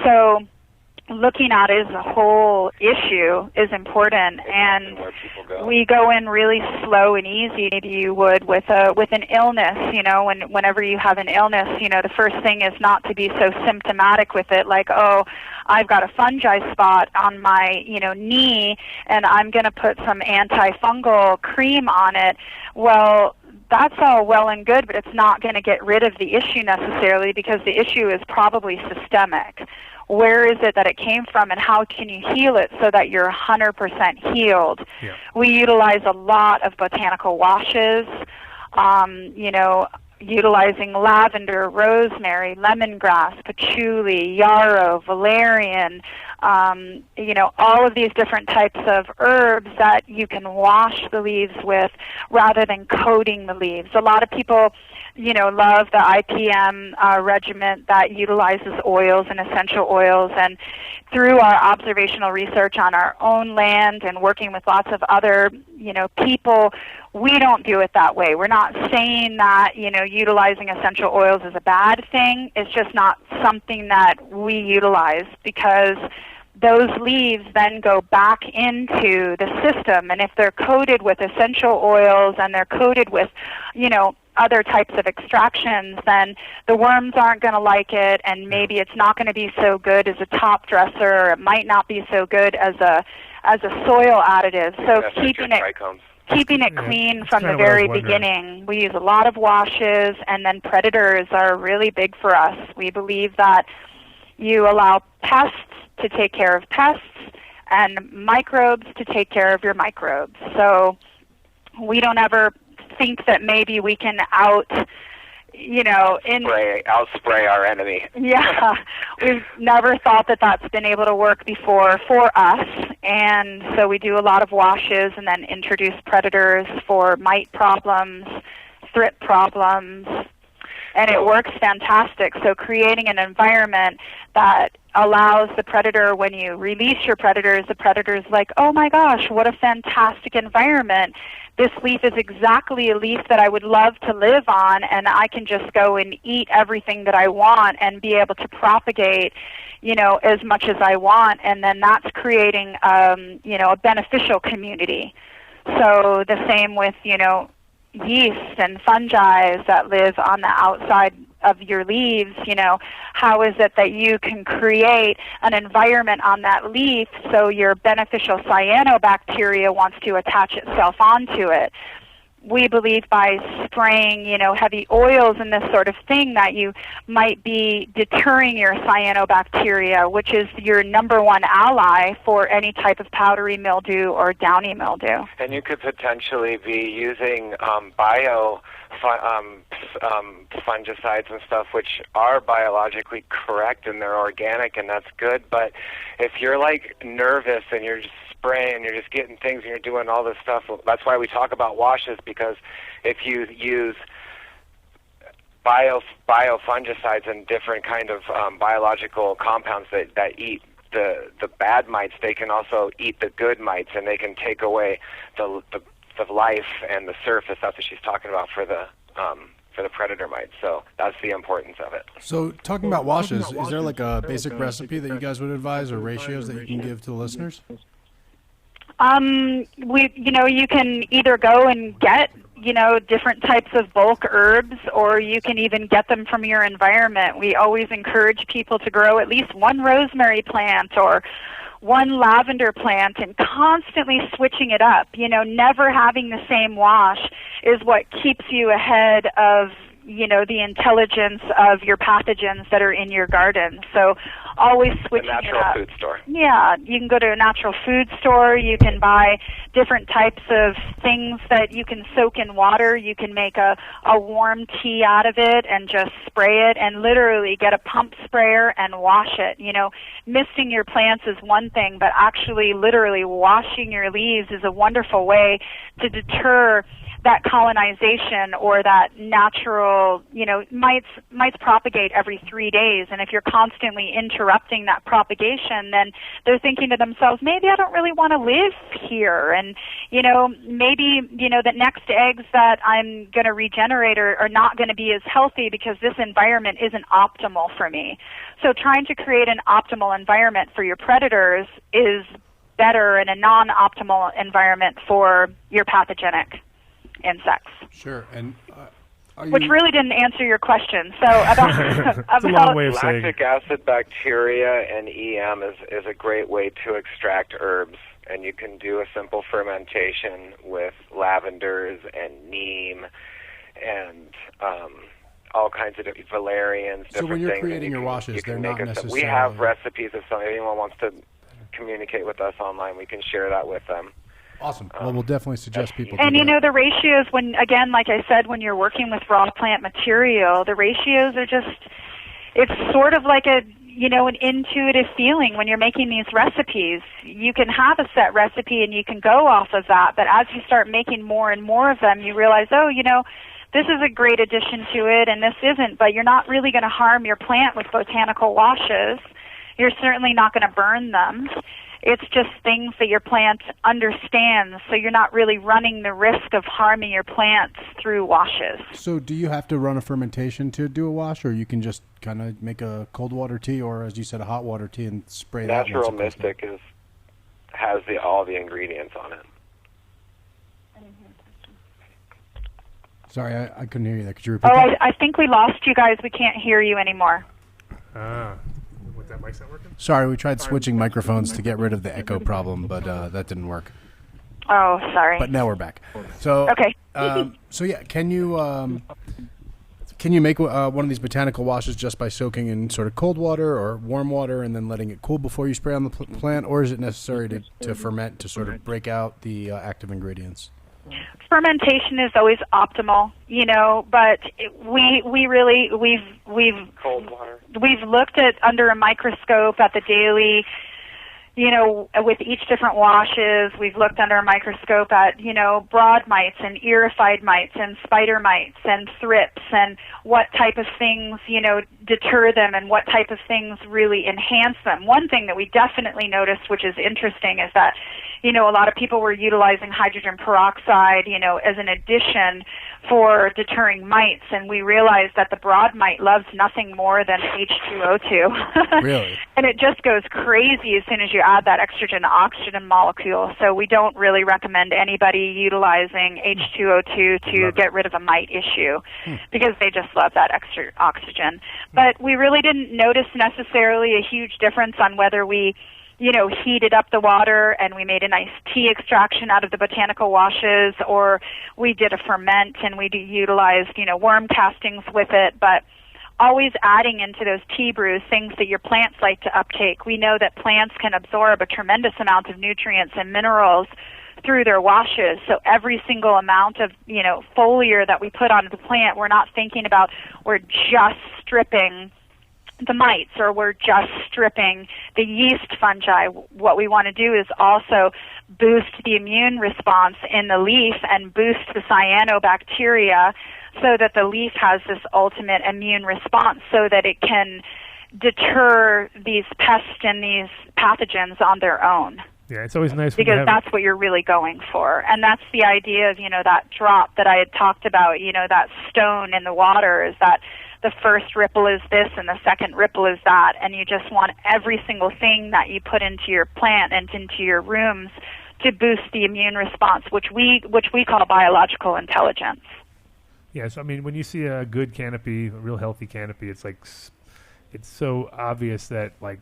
So looking at it as a whole issue is important, and we go in really slow and easy. Maybe you would with an illness. Whenever you have an illness, the first thing is not to be so symptomatic with it, like, oh, I've got a fungi spot on my knee, and I'm going to put some antifungal cream on it. Well, that's all well and good, but it's not going to get rid of the issue necessarily, because the issue is probably systemic. Where is it that it came from, and how can you heal it so that you're 100% healed? Yeah. We utilize a lot of botanical washes, utilizing lavender, rosemary, lemongrass, patchouli, yarrow, valerian, all of these different types of herbs that you can wash the leaves with rather than coating the leaves. A lot of people, love the IPM regimen that utilizes oils and essential oils, and through our observational research on our own land and working with lots of other, people, we don't do it that way. We're not saying that, utilizing essential oils is a bad thing. It's just not something that we utilize, because those leaves then go back into the system, and if they're coated with essential oils and they're coated with, other types of extractions, then the worms aren't going to like it, and maybe it's not going to be so good as a top dresser, or it might not be so good as a soil additive. So keeping it clean from the very beginning. We use a lot of washes, and then predators are really big for us. We believe that you allow pests to take care of pests and microbes to take care of your microbes. So we don't ever think that maybe we can outspray our enemy. Yeah, we've never thought that that's been able to work before for us, and so we do a lot of washes and then introduce predators for mite problems, thrip problems, and it works fantastic. So creating an environment that allows the predator, when you release your predators, the predator's like, oh my gosh, what a fantastic environment. This leaf is exactly a leaf that I would love to live on, and I can just go and eat everything that I want and be able to propagate, as much as I want, and then that's creating, a beneficial community. So the same with, yeast and fungi that live on the outside of your leaves. How is it that you can create an environment on that leaf so your beneficial cyanobacteria wants to attach itself onto it? We believe by spraying, heavy oils and this sort of thing, that you might be deterring your cyanobacteria, which is your number one ally for any type of powdery mildew or downy mildew. And you could potentially be using fungicides and stuff, which are biologically correct and they're organic, and that's good. But if you're like nervous and you're just spraying, you're just getting things and you're doing all this stuff, that's why we talk about washes, because if you use biofungicides and different kind of biological compounds that eat the bad mites, they can also eat the good mites, and they can take away the life and the surface. That's what she's talking about for the predator mites. So that's the importance of it. So talking about washes, is there like a basic recipe that you guys would advise, or ratios that you can give to the listeners? You can either go and get, different types of bulk herbs, or you can even get them from your environment. We always encourage people to grow at least one rosemary plant or one lavender plant, and constantly switching it up. Never having the same wash is what keeps you ahead of, the intelligence of your pathogens that are in your garden. So always switching it up. A natural food store. Yeah, you can go to a natural food store. You can buy different types of things that you can soak in water. You can make a warm tea out of it and just spray it, and literally get a pump sprayer and wash it. Misting your plants is one thing, but actually literally washing your leaves is a wonderful way to deter that colonization or that natural, mites propagate every 3 days, and if you're constantly interrupting that propagation, then they're thinking to themselves, maybe I don't really want to live here, and maybe the next eggs that I'm going to regenerate are not going to be as healthy because this environment isn't optimal for me. So trying to create an optimal environment for your predators is better in a non-optimal environment for your pathogenic insects. Sure. And which really didn't answer your question. So about It's a long way of saying. Lactic acid bacteria and EM is a great way to extract herbs, and you can do a simple fermentation with lavenders and neem and all kinds of different valerians. So when different you're things, creating and your washes, they're not necessarily... We have recipes if anyone wants to communicate with us online. We can share that with them. Awesome. Well, we'll definitely suggest people. And do that. the ratios, when again, like I said, when you're working with raw plant material, the ratios are it's sort of like an intuitive feeling when you're making these recipes. You can have a set recipe and you can go off of that, but as you start making more and more of them, you realize, this is a great addition to it and this isn't, but you're not really going to harm your plant with botanical washes. You're certainly not going to burn them. It's just things that your plant understands, so you're not really running the risk of harming your plants through washes. So do you have to run a fermentation to do a wash, or you can just kind of make a cold water tea, or as you said, a hot water tea and spray that? Natural Mystic has all the ingredients on it. Sorry, I couldn't hear you there. Could you repeat Oh, that? I think we lost you guys. We can't hear you anymore. That mic's not working? Sorry, we tried switching microphones to get rid of the echo problem, but that didn't work. Oh, sorry. But now we're back. So Okay. So yeah, can you make one of these botanical washes just by soaking in sort of cold water or warm water and then letting it cool before you spray on the plant, or is it necessary to ferment to sort of break out the active ingredients? Fermentation is always optimal, but we've Cold water. We've looked at under a microscope at the daily, with each different washes. We've looked under a microscope at, broad mites and erified mites and spider mites and thrips and what type of things, deter them and what type of things really enhance them. One thing that we definitely noticed, which is interesting, is that, a lot of people were utilizing hydrogen peroxide, as an addition for deterring mites, and we realized that the broad mite loves nothing more than H2O2. Really? And it just goes crazy as soon as you add that oxygen molecule. So we don't really recommend anybody utilizing H2O2 to get rid of a mite issue because they just love that extra oxygen. But we really didn't notice necessarily a huge difference on whether we heated up the water and we made a nice tea extraction out of the botanical washes, or we did a ferment and we utilized, worm castings with it. But always adding into those tea brews things that your plants like to uptake. We know that plants can absorb a tremendous amount of nutrients and minerals through their washes. So every single amount of, foliar that we put onto the plant, we're not thinking about we're just stripping the mites or we're just stripping the yeast fungi. What we want to do is also boost the immune response in the leaf and boost the cyanobacteria so that the leaf has this ultimate immune response so that it can deter these pests and these pathogens on their own. Yeah, it's always nice because that's what you're really going for. And that's the idea of, that drop that I had talked about, that stone in the water, is that the first ripple is this and the second ripple is that, and you just want every single thing that you put into your plant and into your rooms to boost the immune response, which we call biological intelligence. Yes, I mean, when you see a good canopy, a real healthy canopy, it's like, it's so obvious that, like,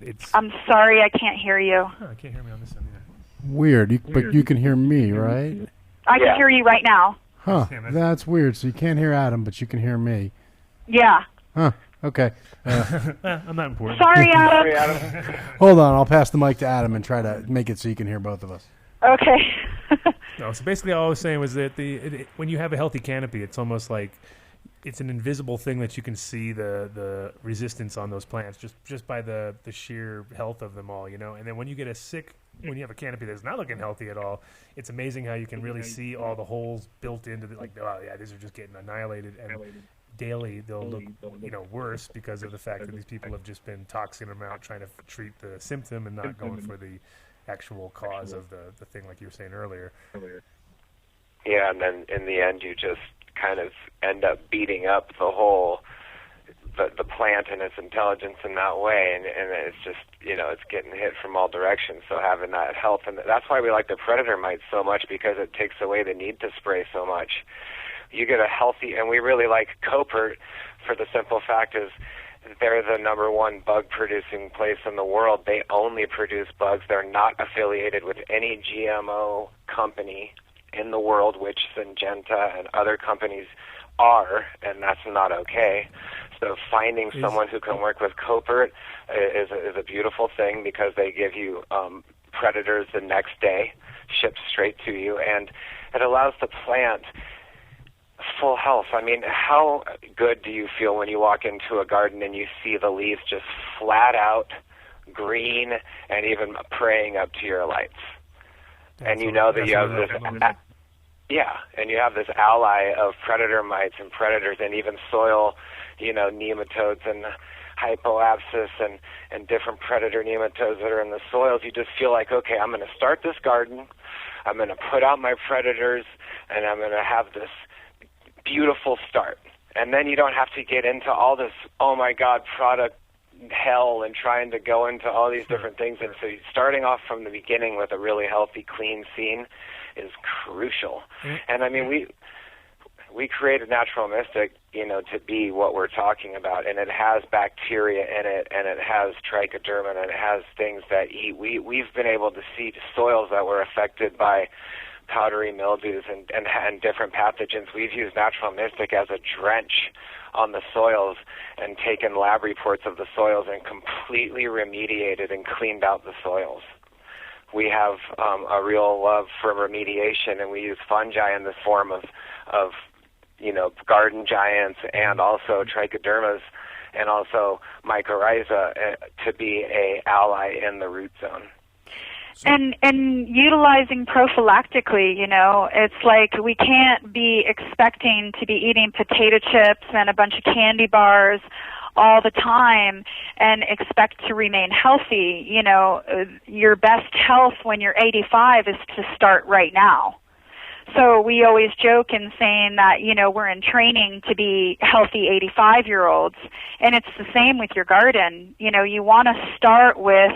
it's... I'm sorry, I can't hear you. Oh, I can't hear me on this end either. Weird, but you can hear me, right? I can hear you right now. Huh, that's weird. So you can't hear Adam, but you can hear me. Yeah. Huh, okay. I'm not important. Sorry, Adam. Hold on, I'll pass the mic to Adam and try to make it so you can hear both of us. Okay. No, so basically all I was saying was that when you have a healthy canopy, it's almost like it's an invisible thing that you can see the resistance on those plants just by the sheer health of them all, And then when you get when you have a canopy that's not looking healthy at all, it's amazing how you can really see all the holes built into these are just getting annihilated, and daily they'll look worse because of the fact that these people have just been toxing them out, trying to treat the symptom and not going for the actual cause of the thing, like you were saying earlier. Yeah, and then in the end you just kind of end up beating up the plant and its intelligence in that way, and it's just, it's getting hit from all directions. So having that health, and that's why we like the predator mites so much, because it takes away the need to spray so much. You get a healthy, and we really like copert for the simple fact is they're the number one bug producing place in the world. They only produce bugs. They're not affiliated with any GMO company in the world, which Syngenta and other companies are, and that's not okay. So finding someone who can work with copert is a beautiful thing, because they give you predators the next day, shipped straight to you, and it allows the plant full health. I mean, how good do you feel when you walk into a garden and you see the leaves just flat out green and even praying up to your lights? And you know that you have this, and you have this ally of predator mites and predators, and even soil, nematodes and hypoapsis and different predator nematodes that are in the soils. You just feel like, okay, I'm going to start this garden, I'm going to put out my predators, and I'm going to have this beautiful start. And then you don't have to get into all this, oh my God, product hell, and trying to go into all these different things. And so starting off from the beginning with a really healthy, clean scene is crucial. And I mean, we created Natural Mystic, to be what we're talking about, and it has bacteria in it, and it has trichoderma, and it has things that eat. We've been able to see soils that were affected by powdery mildews and different pathogens. We've used Natural Mystic as a drench on the soils and taken lab reports of the soils and completely remediated and cleaned out the soils. We have a real love for remediation, and we use fungi in the form of garden giants and also trichodermas and also mycorrhiza to be a ally in the root zone. And utilizing prophylactically, it's like we can't be expecting to be eating potato chips and a bunch of candy bars all the time and expect to remain healthy. Your best health when you're 85 is to start right now. So we always joke in saying that, we're in training to be healthy 85-year-olds, and it's the same with your garden. You want to start with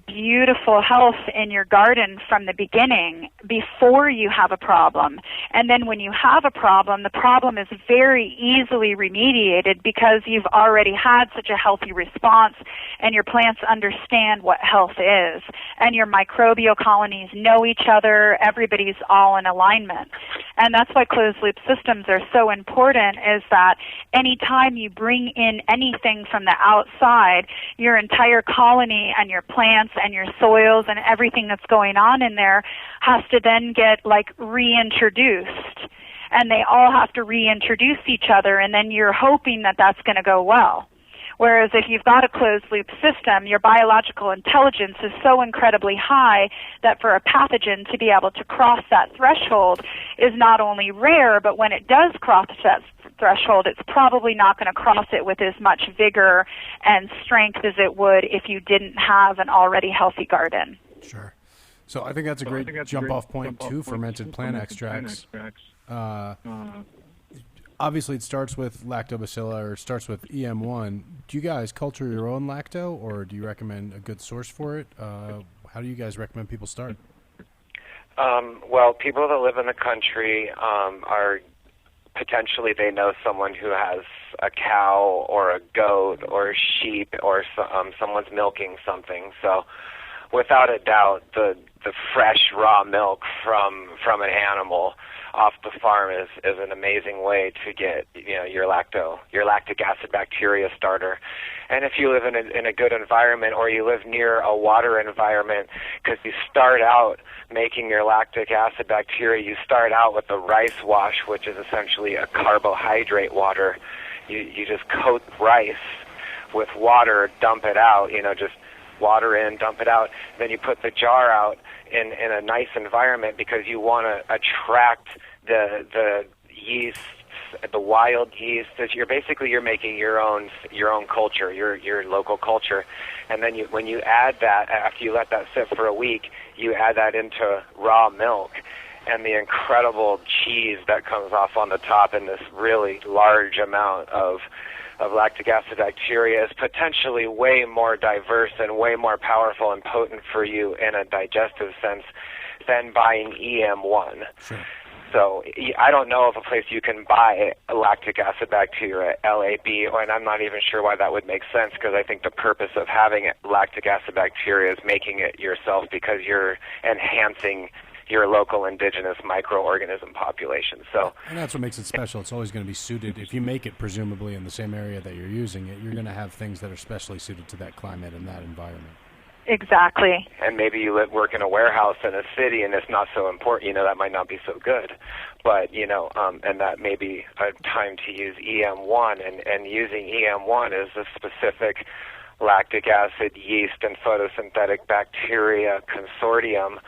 beautiful health in your garden from the beginning before you have a problem. And then when you have a problem, the problem is very easily remediated because you've already had such a healthy response and your plants understand what health is. And your microbial colonies know each other. Everybody's all in alignment. And that's why closed loop systems are so important, is that anytime you bring in anything from the outside, your entire colony and your plants and your soils and everything that's going on in there has to then get reintroduced, and they all have to reintroduce each other, and then you're hoping that that's going to go well. Whereas if you've got a closed loop system, your biological intelligence is so incredibly high that for a pathogen to be able to cross that threshold is not only rare, but when it does cross that threshold, it's probably not going to cross it with as much vigor and strength as it would if you didn't have an already healthy garden. Sure. So I think that's a great jump-off point, too, fermented plant extracts. Obviously, it starts with lactobacilli, or it starts with EM1. Do you guys culture your own lacto, or do you recommend a good source for it? How do you guys recommend people start? Well, people that live in the country are potentially, they know someone who has a cow or a goat or a sheep, or someone's milking something. So without a doubt, the fresh raw milk from an animal off the farm is an amazing way to get your lactic acid bacteria starter. And if you live in a good environment, or you live near a water environment, because you start out making your lactic acid bacteria, you start out with the rice wash, which is essentially a carbohydrate water. You just coat rice with water, dump it out, just water in, dump it out. Then you put the jar out in a nice environment, because you want to attract the yeast, the wild yeast. You're making your own culture, your local culture. And then when you add that, after you let that sit for a week, you add that into raw milk, and the incredible cheese that comes off on the top in this really large amount of lactic acid bacteria is potentially way more diverse and way more powerful and potent for you in a digestive sense than buying EM1. Sure. So I don't know of a place you can buy lactic acid bacteria, LAB, and I'm not even sure why that would make sense, because I think the purpose of having lactic acid bacteria is making it yourself, because you're enhancing your local indigenous microorganism population. And that's what makes it special. It's always going to be suited. If you make it presumably in the same area that you're using it, you're going to have things that are specially suited to that climate and that environment. Exactly. And maybe you work in a warehouse in a city, and it's not so important. That might not be so good. But and that may be a time to use EM1. And using EM1 is a specific lactic acid, yeast, and photosynthetic bacteria consortium,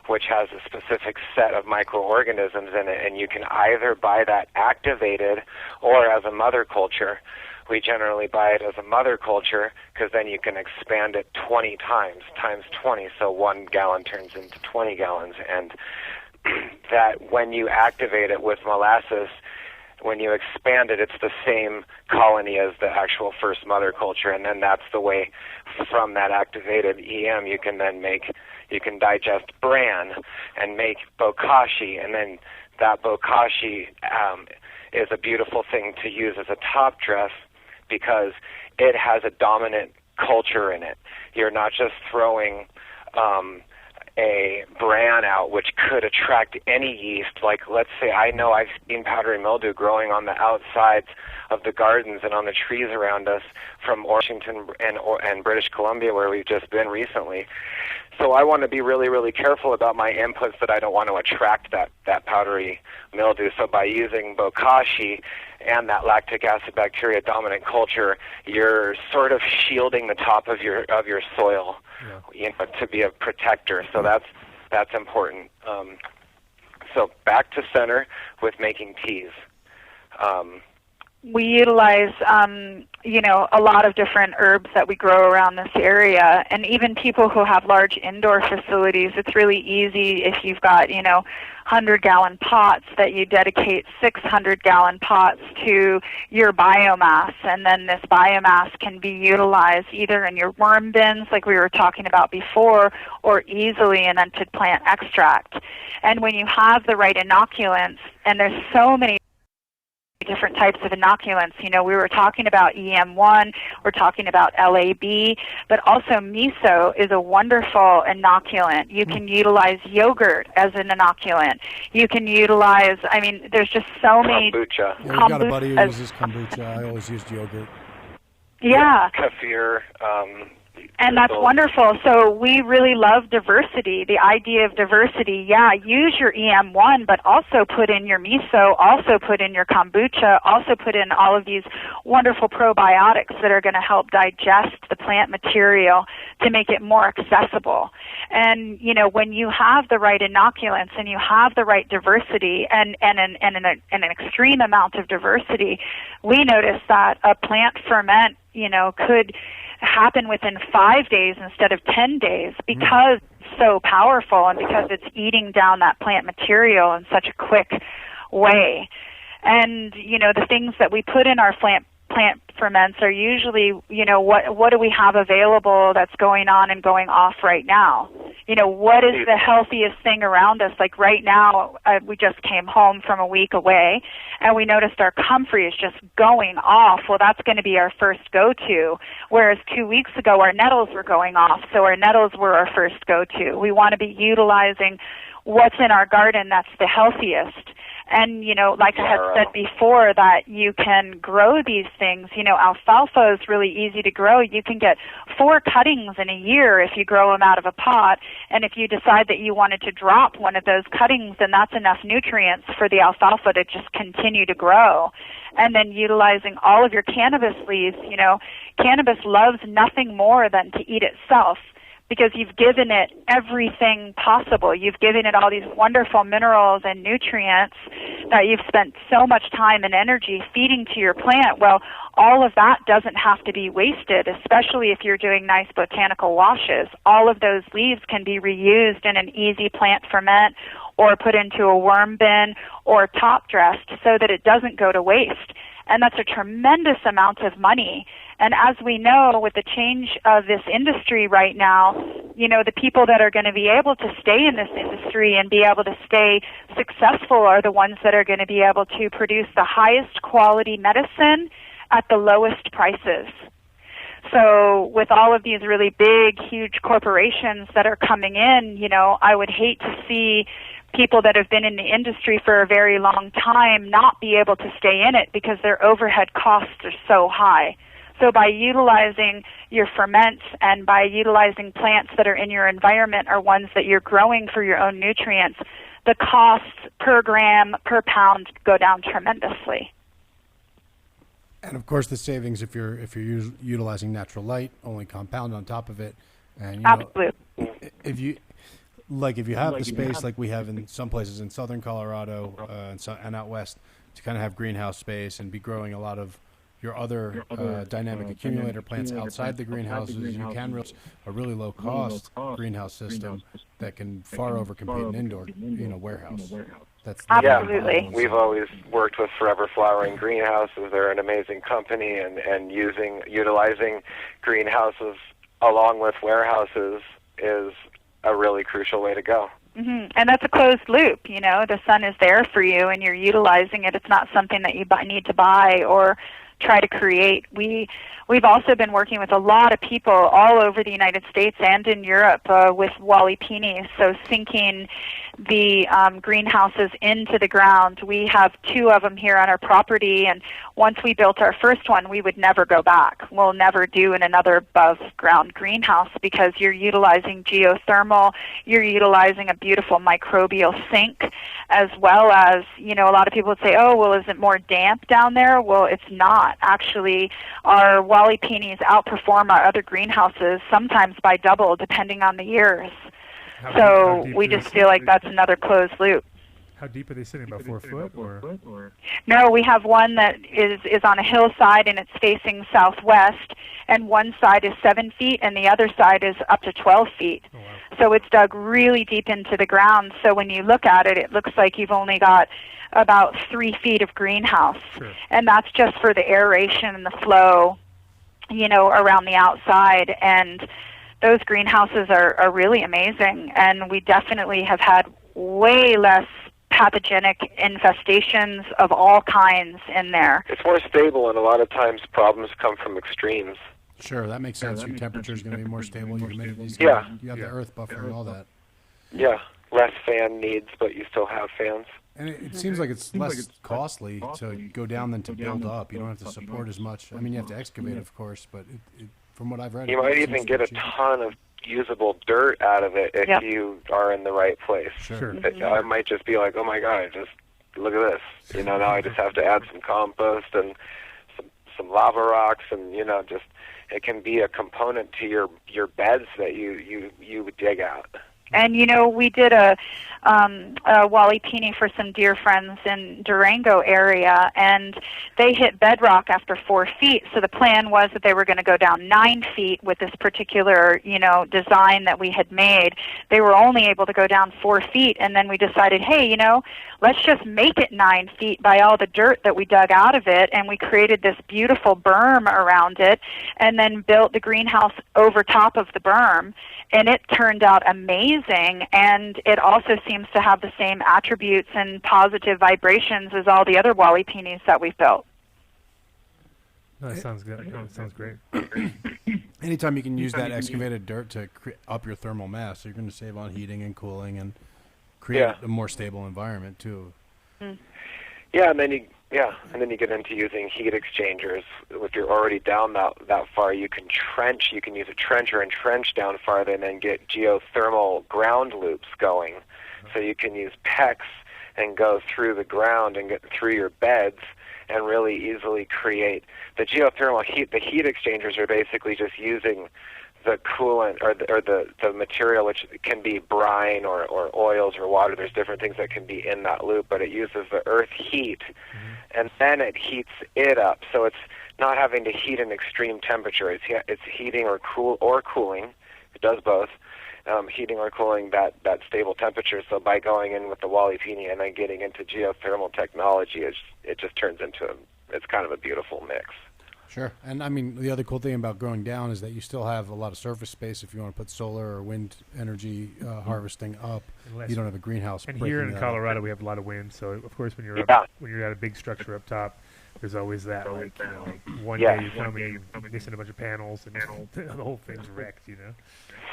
which has a specific set of microorganisms in it, and you can either buy that activated or as a mother culture. We generally buy it as a mother culture, because then you can expand it 20 times 20, so 1 gallon turns into 20 gallons. And that when you activate it with molasses, when you expand it, it's the same colony as the actual first mother culture, and then that's the way from that activated EM you can digest bran and make bokashi, and then that bokashi is a beautiful thing to use as a top dress, because it has a dominant culture in it. You're not just throwing a bran out, which could attract any yeast. Like, let's say, I know I've seen powdery mildew growing on the outsides of the gardens and on the trees around us from Washington and British Columbia, where we've just been recently. So I want to be really, really careful about my inputs, that I don't want to attract that powdery mildew. So by using bokashi and that lactic acid bacteria dominant culture, you're sort of shielding the top of your soil, to be a protector. So that's important. So back to center with making teas. We utilize, a lot of different herbs that we grow around this area, and even people who have large indoor facilities, it's really easy if you've got, 100-gallon pots, that you dedicate 600-gallon pots to your biomass, and then this biomass can be utilized either in your worm bins, like we were talking about before, or easily in entered plant extract. And when you have the right inoculants, and there's so many different types of inoculants. We were talking about EM1, we're talking about LAB, but also miso is a wonderful inoculant. You can utilize yogurt as an inoculant. You can utilize, there's just so many. Kombucha. Yeah, we've got a buddy who uses kombucha. I always used yogurt. Yeah. Kefir. And that's wonderful. So we really love diversity, the idea of diversity. Yeah, use your EM1, but also put in your miso, also put in your kombucha, also put in all of these wonderful probiotics that are going to help digest the plant material to make it more accessible. And, when you have the right inoculants and you have the right diversity and an extreme amount of diversity, we notice that a plant ferment, could happen within 5 days instead of 10 days, because it's so powerful and because it's eating down that plant material in such a quick way. And, the things that we put in our plant ferments are usually, what do we have available that's going on and going off right now? What is the healthiest thing around us? Like right now, we just came home from a week away, and we noticed our comfrey is just going off. Well, that's going to be our first go-to, whereas 2 weeks ago, our nettles were going off, so our nettles were our first go-to. We want to be utilizing what's in our garden that's the healthiest. And, like I had said before, that you can grow these things. Alfalfa is really easy to grow. You can get 4 cuttings in a year if you grow them out of a pot. And if you decide that you wanted to drop one of those cuttings, then that's enough nutrients for the alfalfa to just continue to grow. And then utilizing all of your cannabis leaves, cannabis loves nothing more than to eat itself, because you've given it everything possible. You've given it all these wonderful minerals and nutrients that you've spent so much time and energy feeding to your plant. Well, all of that doesn't have to be wasted, especially if you're doing nice botanical washes. All of those leaves can be reused in an easy plant ferment or put into a worm bin or top dressed so that it doesn't go to waste. And that's a tremendous amount of money. And as we know, with the change of this industry right now, the people that are going to be able to stay in this industry and be able to stay successful are the ones that are going to be able to produce the highest quality medicine at the lowest prices. So with all of these really big, huge corporations that are coming in, I would hate to see people that have been in the industry for a very long time not be able to stay in it because their overhead costs are so high. So by utilizing your ferments and by utilizing plants that are in your environment or ones that you're growing for your own nutrients, the costs per gram, per pound go down tremendously. And of course, the savings if you're utilizing natural light, only compound on top of it, and Absolutely. If you have the space like we have in some places in southern Colorado and out west to kind of have greenhouse space and be growing a lot of your other dynamic accumulator plants outside the greenhouses, you can reach a really low cost greenhouse system that can far overcompete an indoor warehouse. That's Absolutely. We've always worked with Forever Flowering Greenhouses. They're an amazing company, and utilizing greenhouses along with warehouses is a really crucial way to go. Mm-hmm. And that's a closed loop. The sun is there for you, and you're utilizing it. It's not something that you need to buy or try to create. We've also been working with a lot of people all over the United States and in Europe with Wally Peonies, so sinking the greenhouses into the ground. We have 2 of them here on our property, and once we built our first one, we would never go back. We'll never do another above-ground greenhouse because you're utilizing geothermal, you're utilizing a beautiful microbial sink, as well as, a lot of people would say, oh, well, is it more damp down there? Well, it's not. Actually, our Wally Peonies outperform our other greenhouses, sometimes by double, depending on the years. So we just feel like that's another closed loop. How deep are they sitting? About 4 foot? Or? No, we have one that is on a hillside and it's facing southwest, and one side is 7 feet and the other side is up to 12 feet. Oh, wow. So it's dug really deep into the ground. So when you look at it, it looks like you've only got about 3 feet of greenhouse. Sure. And that's just for the aeration and the flow, around the outside. And those greenhouses are really amazing. And we definitely have had way less pathogenic infestations of all kinds in there. It's more stable, and a lot of times problems come from extremes. Sure, that makes sense. Your temperature is going to be more stable. Your humidity's Yeah. You have the earth buffer and all that. Yeah, less fan needs, but you still have fans. And it seems like it's less costly to go down than to build up. You don't have to support as much. I mean, you have to excavate, of course, but from what I've read, you might even get a ton of usable dirt out of it if you are in the right place. Sure. I might just be like, oh my God, just look at this. Now I just have to add some compost and some lava rocks, and just it can be a component to your beds that you dig out. And we did a Wally Peony for some dear friends in Durango area, and they hit bedrock after 4 feet. So the plan was that they were going to go down 9 feet with this particular, design that we had made. They were only able to go down 4 feet, and then we decided, hey, let's just make it 9 feet by all the dirt that we dug out of it, and we created this beautiful berm around it, and then built the greenhouse over top of the berm, and it turned out amazing, and it also seems to have the same attributes and positive vibrations as all the other Wally Peonies that we've built. No, that sounds good. That sounds great. Anytime you can use that excavated dirt to up your thermal mass, you're going to save on heating and cooling and create a more stable environment too. Yeah, and then you get into using heat exchangers. If you're already down that far, you can trench. You can use a trencher and trench down farther, and then get geothermal ground loops going. So you can use PEX and go through the ground and get through your beds, and really easily create the geothermal heat. The heat exchangers are basically just using the coolant or the material, which can be brine or oils or water. There's different things that can be in that loop, but it uses the earth heat, and then it heats it up. So it's not having to heat an extreme temperature. It's heating or cooling. It does both. Heating or cooling that stable temperature. So by going in with the Walipini and then getting into geothermal technology, it just turns into it's kind of a beautiful mix. Sure. And I mean, the other cool thing about growing down is that you still have a lot of surface space if you want to put solar or wind energy harvesting up. You don't have a greenhouse. And here in Colorado, we have a lot of wind. So of course, when you're at a big structure up top, there's always that. One day you come and you're missing a bunch of panels, and the whole thing's wrecked.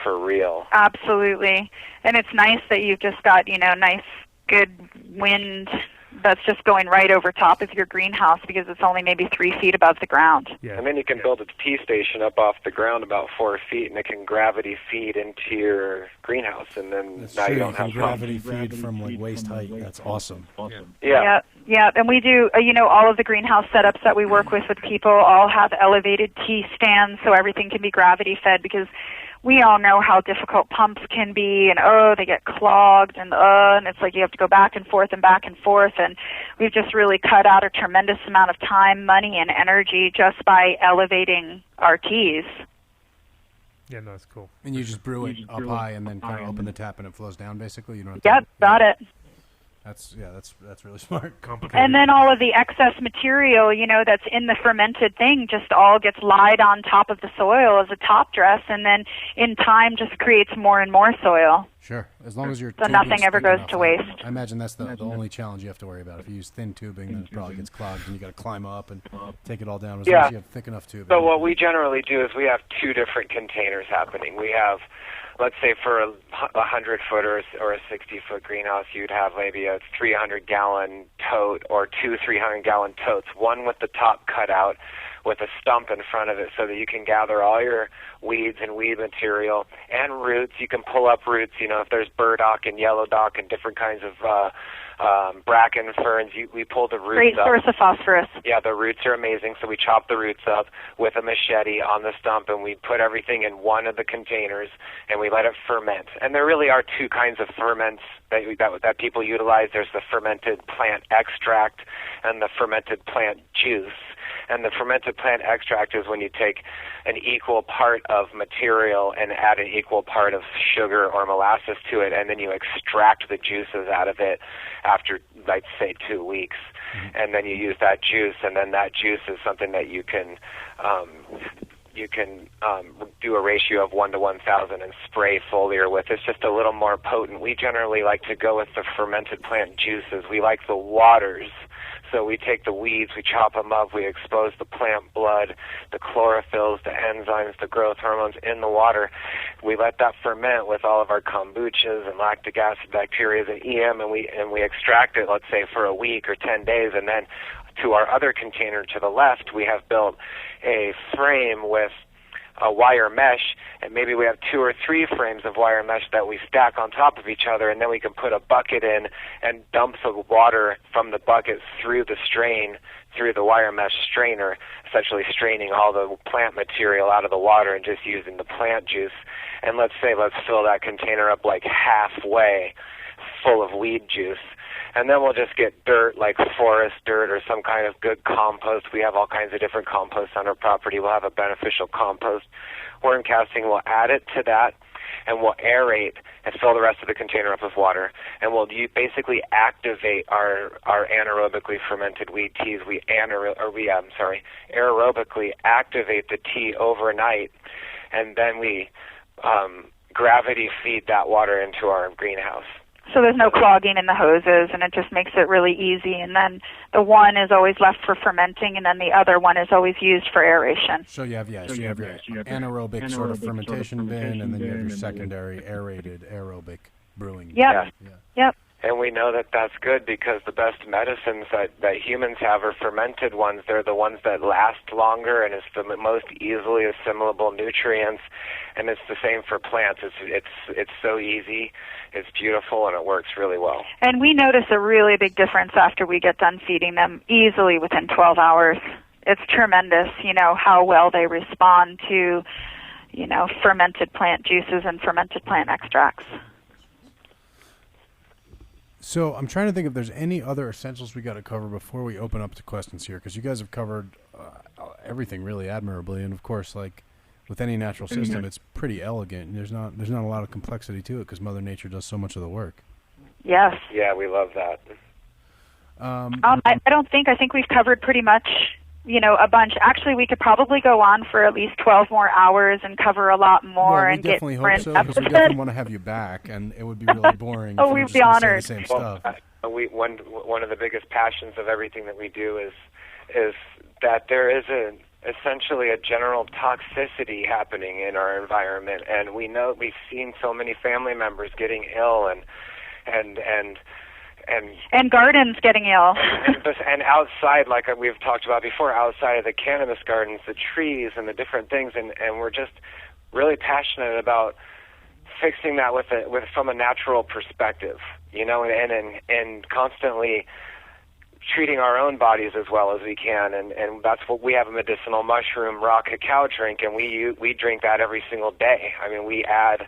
For real. Absolutely. And it's nice that you've just got, nice, good wind that's just going right over top of your greenhouse because it's only maybe 3 feet above the ground. Yeah. And then you can build a tea station up off the ground about 4 feet, and it can gravity feed into your greenhouse, and then That's now true. you don't have gravity feed from waist height. That's awesome. Yeah. Yeah, and we do, all of the greenhouse setups that we work with people all have elevated tea stands so everything can be gravity fed because we all know how difficult pumps can be, and they get clogged, and it's like you have to go back and forth, and we've just really cut out a tremendous amount of time, money, and energy just by elevating our teas. Yeah, no, that's cool. And you just brew it up high and then kind of open the tap and it flows down, basically. You don't have to, got it. That's really smart. Complicated. And then all of the excess material, that's in the fermented thing just all gets lied on top of the soil as a top dress, and then in time just creates more and more soil. Sure, as long as you're so nothing ever goes to waste. I imagine that's the only challenge you have to worry about. If you use thin tubing, then it probably gets clogged, and you got to climb up and take it all down. As long as you have thick enough tubing. So what we generally do is we have 2 different containers happening. We have, let's say, for a 100-foot or a 60-foot greenhouse, you'd have maybe a 300-gallon tote or 2 300-gallon totes, one with the top cut out with a stump in front of it so that you can gather all your weeds and weed material and roots. You can pull up roots, if there's burdock and yellow dock and different kinds of bracken ferns, we pull the roots Great up. source of phosphorus. Yeah, the roots are amazing, so we chop the roots up with a machete on the stump, and we put everything in one of the containers, and we let it ferment. And there really are 2 kinds of ferments that people utilize. There's the fermented plant extract and the fermented plant juice. And the fermented plant extract is when you take an equal part of material and add an equal part of sugar or molasses to it, and then you extract the juices out of it after, like, say, 2 weeks. And then you use that juice, and then that juice is something that you can do a ratio of 1 to 1,000 and spray foliar with. It's just a little more potent. We generally like to go with the fermented plant juices. We like the waters. So we take the weeds, we chop them up, we expose the plant blood, the chlorophylls, the enzymes, the growth hormones in the water. We let that ferment with all of our kombuchas and lactic acid bacteria and EM, and we extract it, let's say, for a week or 10 days, and then to our other container to the left, we have built a frame with a wire mesh, and maybe we have 2 or 3 frames of wire mesh that we stack on top of each other, and then we can put a bucket in and dump the water from the bucket through the wire mesh strainer, essentially straining all the plant material out of the water and just using the plant juice. And let's fill that container up like halfway full of weed juice. And then we'll just get dirt, like forest dirt or some kind of good compost. We have all kinds of different composts on our property. We'll have a beneficial compost worm casting. We'll add it to that, and we'll aerate and fill the rest of the container up with water. And we'll basically activate our anaerobically fermented weed teas. We aerobically activate the tea overnight, and then we gravity feed that water into our greenhouse. So there's no clogging in the hoses, and it just makes it really easy. And then the one is always left for fermenting, and then the other one is always used for aeration. So you have your anaerobic sort of fermentation bin, and then you have your secondary aerated aerobic brewing. Yep. Yeah. And we know that that's good because the best medicines that humans have are fermented ones. They're the ones that last longer, and it's the most easily assimilable nutrients. And it's the same for plants. It's so easy, it's beautiful, and it works really well. And we notice a really big difference after we get done feeding them, easily within 12 hours. It's tremendous, how well they respond to, fermented plant juices and fermented plant extracts. So I'm trying to think if there's any other essentials we got to cover before we open up to questions here, because you guys have covered everything really admirably, and of course, like with any natural system, it's pretty elegant. And there's not a lot of complexity to it because Mother Nature does so much of the work. Yes. Yeah, we love that. I think we've covered pretty much, a bunch. Actually, we could probably go on for at least 12 more hours and cover a lot more and get more in depth. We definitely want to have you back, and it would be really boring. Oh, we'd be honored. The same stuff. One of the biggest passions of everything that we do is that there is essentially a general toxicity happening in our environment, and we know we've seen so many family members getting ill and gardens getting ill. and outside, like we've talked about before, outside of the cannabis gardens, the trees and the different things, and we're just really passionate about fixing that from a natural perspective, and constantly treating our own bodies as well as we can, and that's what we have, a medicinal mushroom raw cacao drink, and we drink that every single day. I mean, we add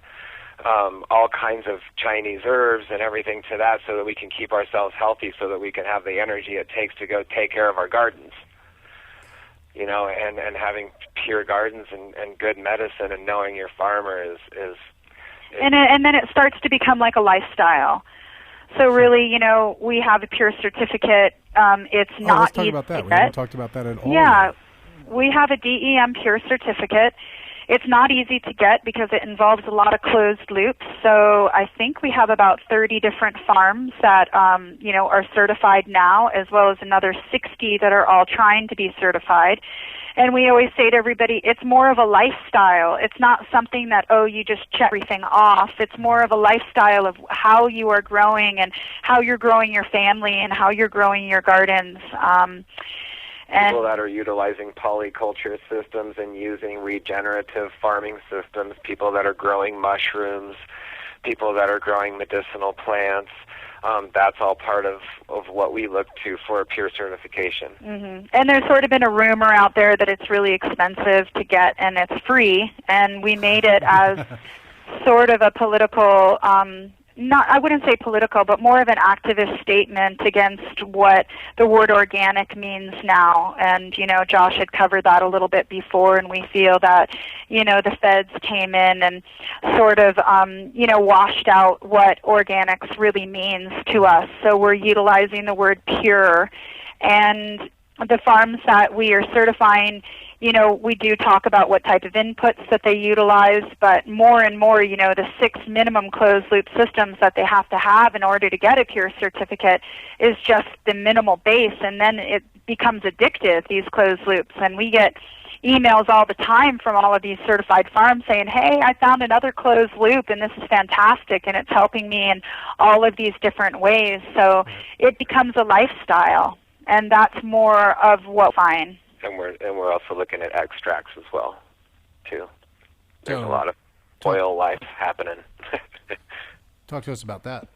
all kinds of Chinese herbs and everything to that so that we can keep ourselves healthy, so that we can have the energy it takes to go take care of our gardens. And having pure gardens and good medicine and knowing your farmer is and then it starts to become like a lifestyle. So really, we have a pure certificate. It's not let's talk easy about that. to We get. haven't talked about that at all. Yeah, we have a DEM pure certificate. It's not easy to get because it involves a lot of closed loops. So I think we have about 30 different farms that, are certified now, as well as another 60 that are all trying to be certified. And we always say to everybody, it's more of a lifestyle. It's not something that, you just check everything off. It's more of a lifestyle of how you are growing and how you're growing your family and how you're growing your gardens. People that are utilizing polyculture systems and using regenerative farming systems, people that are growing mushrooms, people that are growing medicinal plants, that's all part of what we look to for a pure certification. Mm-hmm. And there's sort of been a rumor out there that it's really expensive to get and it's free, and we made it as sort of a political I wouldn't say political, but more of an activist statement against what the word organic means now. And, Josh had covered that a little bit before, and we feel that, the feds came in and sort of, washed out what organics really means to us. So we're utilizing the word pure. And the farms that we are certifying, we do talk about what type of inputs that they utilize, but more and more, the 6 minimum closed-loop systems that they have to have in order to get a pure certificate is just the minimal base, and then it becomes addictive, these closed loops. And we get emails all the time from all of these certified farms saying, hey, I found another closed loop, and this is fantastic, and it's helping me in all of these different ways. So it becomes a lifestyle, and that's more of what we find. And we're also looking at extracts as well, too. There's a lot of oil life happening. Talk to us about that.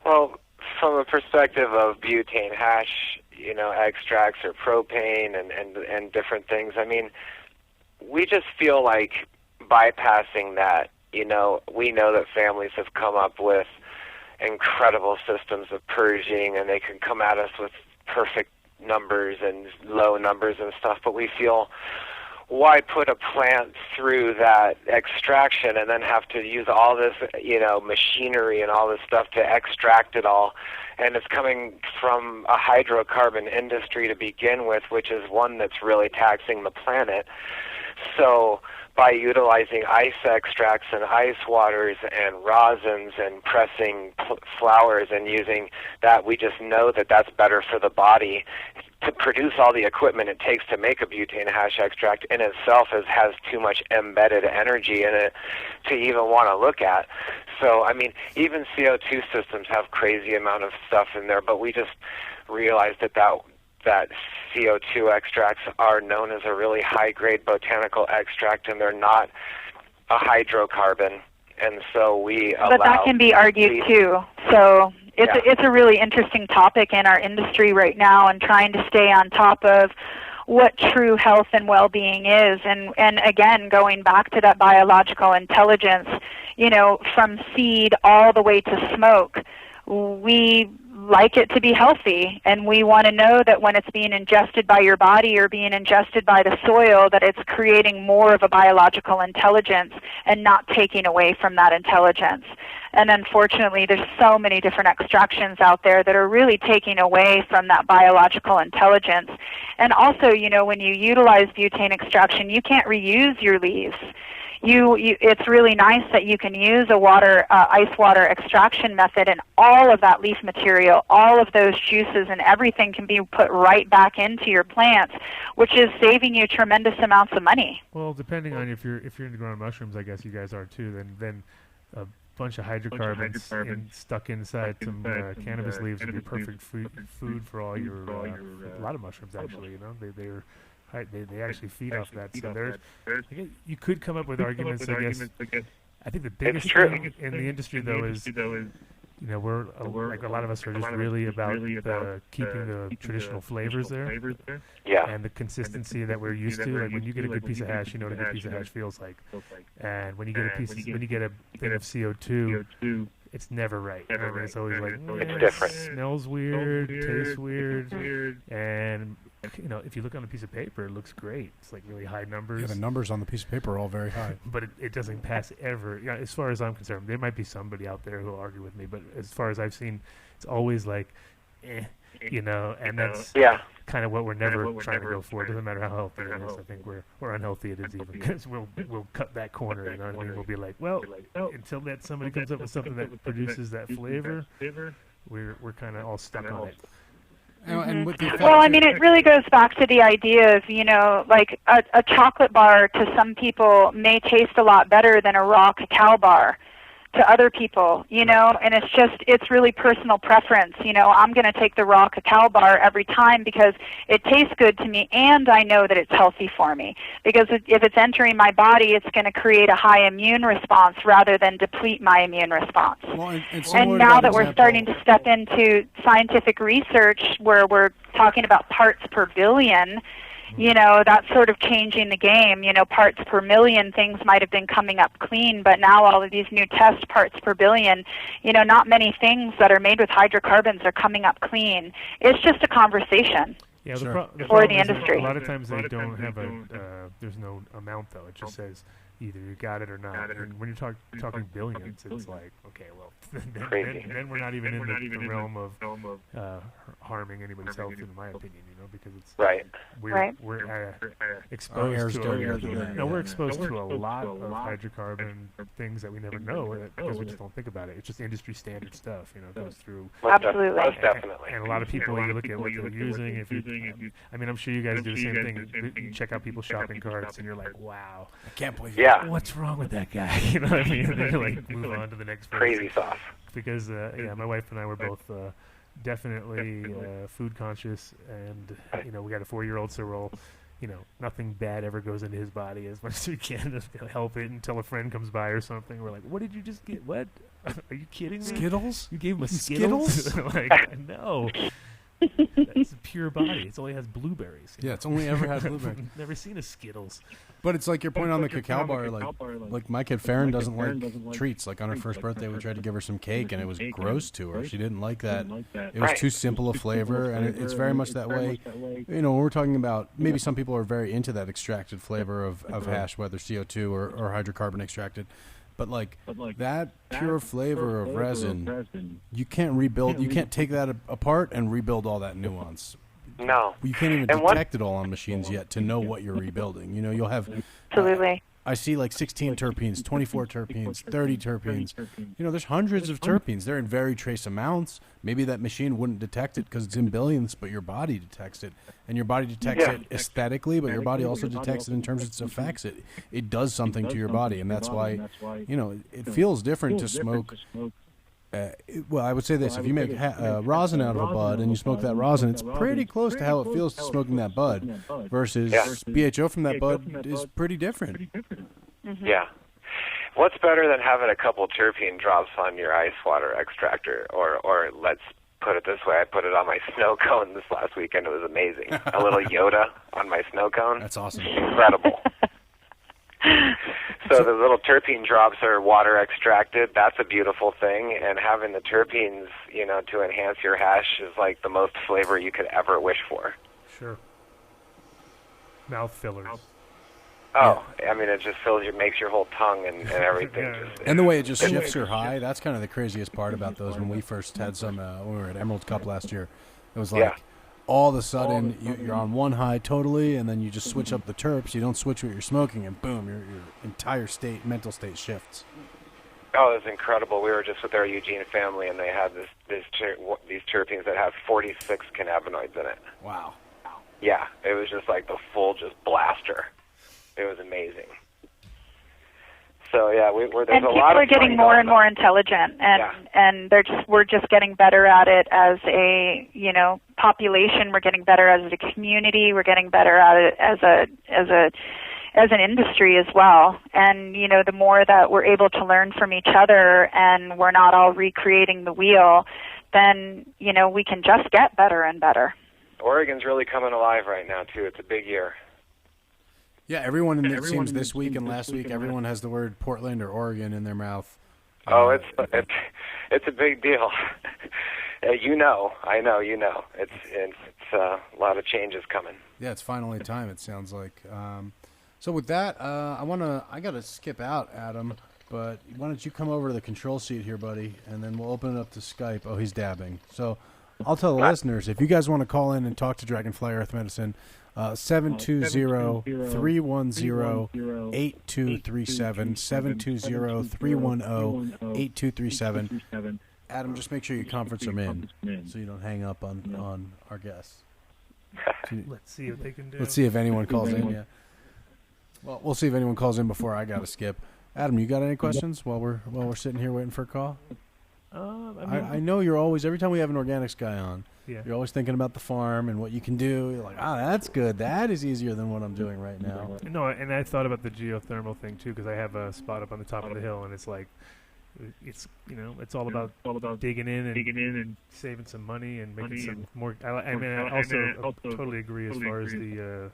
Well, from a perspective of butane hash, extracts or propane and different things, I mean, we just feel like bypassing that, we know that families have come up with incredible systems of purging, and they can come at us with perfect numbers and low numbers and stuff, but we feel, why put a plant through that extraction and then have to use all this, machinery and all this stuff to extract it all? And it's coming from a hydrocarbon industry to begin with, which is one that's really taxing the planet. So by utilizing ice extracts and ice waters and rosins and pressing flowers and using that, we just know that that's better for the body. To produce all the equipment it takes to make a butane hash extract in itself has too much embedded energy in it to even want to look at. So, I mean, even CO2 systems have crazy amount of stuff in there, but we just realized that CO2 extracts are known as a really high-grade botanical extract, and they're not a hydrocarbon. And so we allow... But that can be argued, too. So it's a really interesting topic in our industry right now, and trying to stay on top of what true health and well-being is. And again, going back to that biological intelligence, from seed all the way to smoke, we like it to be healthy, and we want to know that when it's being ingested by your body or being ingested by the soil, that it's creating more of a biological intelligence and not taking away from that intelligence. And unfortunately, there's so many different extractions out there that are really taking away from that biological intelligence. And also, when you utilize butane extraction, you can't reuse your leaves. It's really nice that you can use a ice water extraction method, and all of that leaf material, all of those juices and everything can be put right back into your plants, which is saving you tremendous amounts of money. Well, depending on if you're into growing mushrooms, I guess you guys are too. Then a bunch of hydrocarbons stuck inside some cannabis leaves would be perfect food for all your a lot of mushrooms. Actually, they actually feed off that. So you could come up with arguments, I guess. I think the biggest thing in the industry, though, is we're like a lot of us are just really about keeping the traditional flavors there, and the consistency that we're used to. Like when you get a good piece of hash, you know what a good piece of hash feels like, and when you get a thing of CO2. It's never right. It's always like it's different. Smells weird, tastes weird, and if you look on a piece of paper, it looks great. It's like really high numbers. Yeah, the numbers on the piece of paper are all very high. But it doesn't pass ever. As far as I'm concerned, there might be somebody out there who'll argue with me, but as far as I've seen, it's always like, and that's kind of what we're never trying to go for. It doesn't matter how healthy it is. I think we're unhealthy it is even, because we'll cut that corner. You know what I mean? We'll be like, well, until that somebody comes up with something that produces that flavor, we're kind of all stuck on it. And with the well, I mean, it really goes back to the idea of, like a chocolate bar to some people may taste a lot better than a raw cacao bar to other people, and it's really personal preference. I'm going to take the raw cacao bar every time because it tastes good to me, and I know that it's healthy for me. Because if it's entering my body, it's going to create a high immune response rather than deplete my immune response. Well, and now that we're starting to step into scientific research where we're talking about parts per billion, that's sort of changing the game. Parts per million, things might have been coming up clean, but now all of these new test parts per billion, not many things that are made with hydrocarbons are coming up clean. It's just a conversation. Yeah, sure. For the industry. A lot of times they don't have there's no amount, though. It just says either you got it or not. And when you're talking billions, it's like, okay, well, then we're not even in the realm of harming anybody's health, in my opinion, because it's we're exposed to we're exposed to a lot of hydrocarbon things that we never know because we just don't think about it. It's just industry standard stuff, goes through. Absolutely. Definitely. And a lot of people, you look at what they're using. I mean, I'm sure you guys do the same thing. You check out people's shopping carts, and you're like, wow, I can't believe what's wrong with that guy? You know what I mean? And then you like move on to the next person. Crazy sauce. Because my wife and I were both definitely food conscious, and we got a 4-year-old, so we're all, nothing bad ever goes into his body as much as we can to help it until a friend comes by or something. We're like, what did you just get? What? Are you kidding me? Skittles? You gave him a Skittles? Like, no. It's a pure body. It only has blueberries. Yeah, it's only ever had blueberries. Never seen a Skittles. But it's like your point on the cacao bar. Like my kid Farron doesn't like treats. Like on her first birthday, we tried to give her some cake, and it was gross to her. She didn't like that. It was too simple a flavor, and it's very much that way. When we're talking about, maybe some people are very into that extracted flavor of hash, whether CO2 or hydrocarbon extracted. But like that pure flavor of resin, you can't rebuild. You can't take that apart and rebuild all that nuance. No. You can't even detect it all on machines yet to know what you're rebuilding. You'll have Absolutely. I see like 16 terpenes, 24 terpenes, 30 terpenes. You know, there's hundreds of terpenes. They're in very trace amounts. Maybe that machine wouldn't detect it because it's in billions, but your body detects it. And your body detects it aesthetically, but your body also detects it in terms of its effects. It does something to your body, and that's why, you know, it feels different to smoke. Well, I would say this. If you make rosin out of a bud and you smoke that rosin, it's pretty close to how it feels to smoking that bud versus BHO from that bud is pretty different. Mm-hmm. Yeah. What's better than having a couple terpene drops on your ice water extractor? Or let's put it this way, I put it on my snow cone this last weekend. It was amazing. A little Yoda on my snow cone. That's awesome. Incredible. So the little terpene drops are water extracted. That's a beautiful thing. And having the terpenes, you know, to enhance your hash is like the most flavor you could ever wish for. Sure. Mouth fillers. Oh, I mean, it just makes your whole tongue and everything. Yeah. And the way it just shifts your high, that's kind of the craziest part about those. When we first had some, when we were at Emerald Cup last year, it was like all of a sudden you're on one high totally, and then you just switch up the terps. You don't switch what you're smoking, and boom, your entire mental state shifts. Oh, it was incredible. We were just with our Eugene family, and they had these terpenes that have 46 cannabinoids in it. Wow. Yeah, it was just like the full blaster. It was amazing. So yeah, there's and a people lot of are getting more and more intelligent, and we're just getting better at it as a population. We're getting better as a community. We're getting better at it as an industry as well. And the more that we're able to learn from each other, and we're not all recreating the wheel, then we can just get better and better. Oregon's really coming alive right now too. It's a big year. Yeah, everyone it seems this week and last week, everyone has the word Portland or Oregon in their mouth. Oh, it's a big deal. I know. It's a lot of changes coming. Yeah, it's finally time. It sounds like. So with that, I gotta skip out, Adam. But why don't you come over to the control seat here, buddy, and then we'll open it up to Skype. Oh, he's dabbing. So I'll tell the listeners, if you guys want to call in and talk to Dragonfly Earth Medicine, 720-310-8237, 720-310-8237. Adam, just make sure you conference them in so you don't hang up on our guests. Let's see what they can do. Let's see if anyone calls in. Yeah. Well, we'll see if anyone calls in before I got to skip. Adam, you got any questions while we're sitting here waiting for a call? I know you're always, every time we have an organics guy on, you're always thinking about the farm and what you can do. You're like, that's good. That is easier than what I'm doing right now. No, and I thought about the geothermal thing too, because I have a spot up on the top of the hill, and it's like, it's all about digging in and saving some money and making some more. I also totally agree as far as the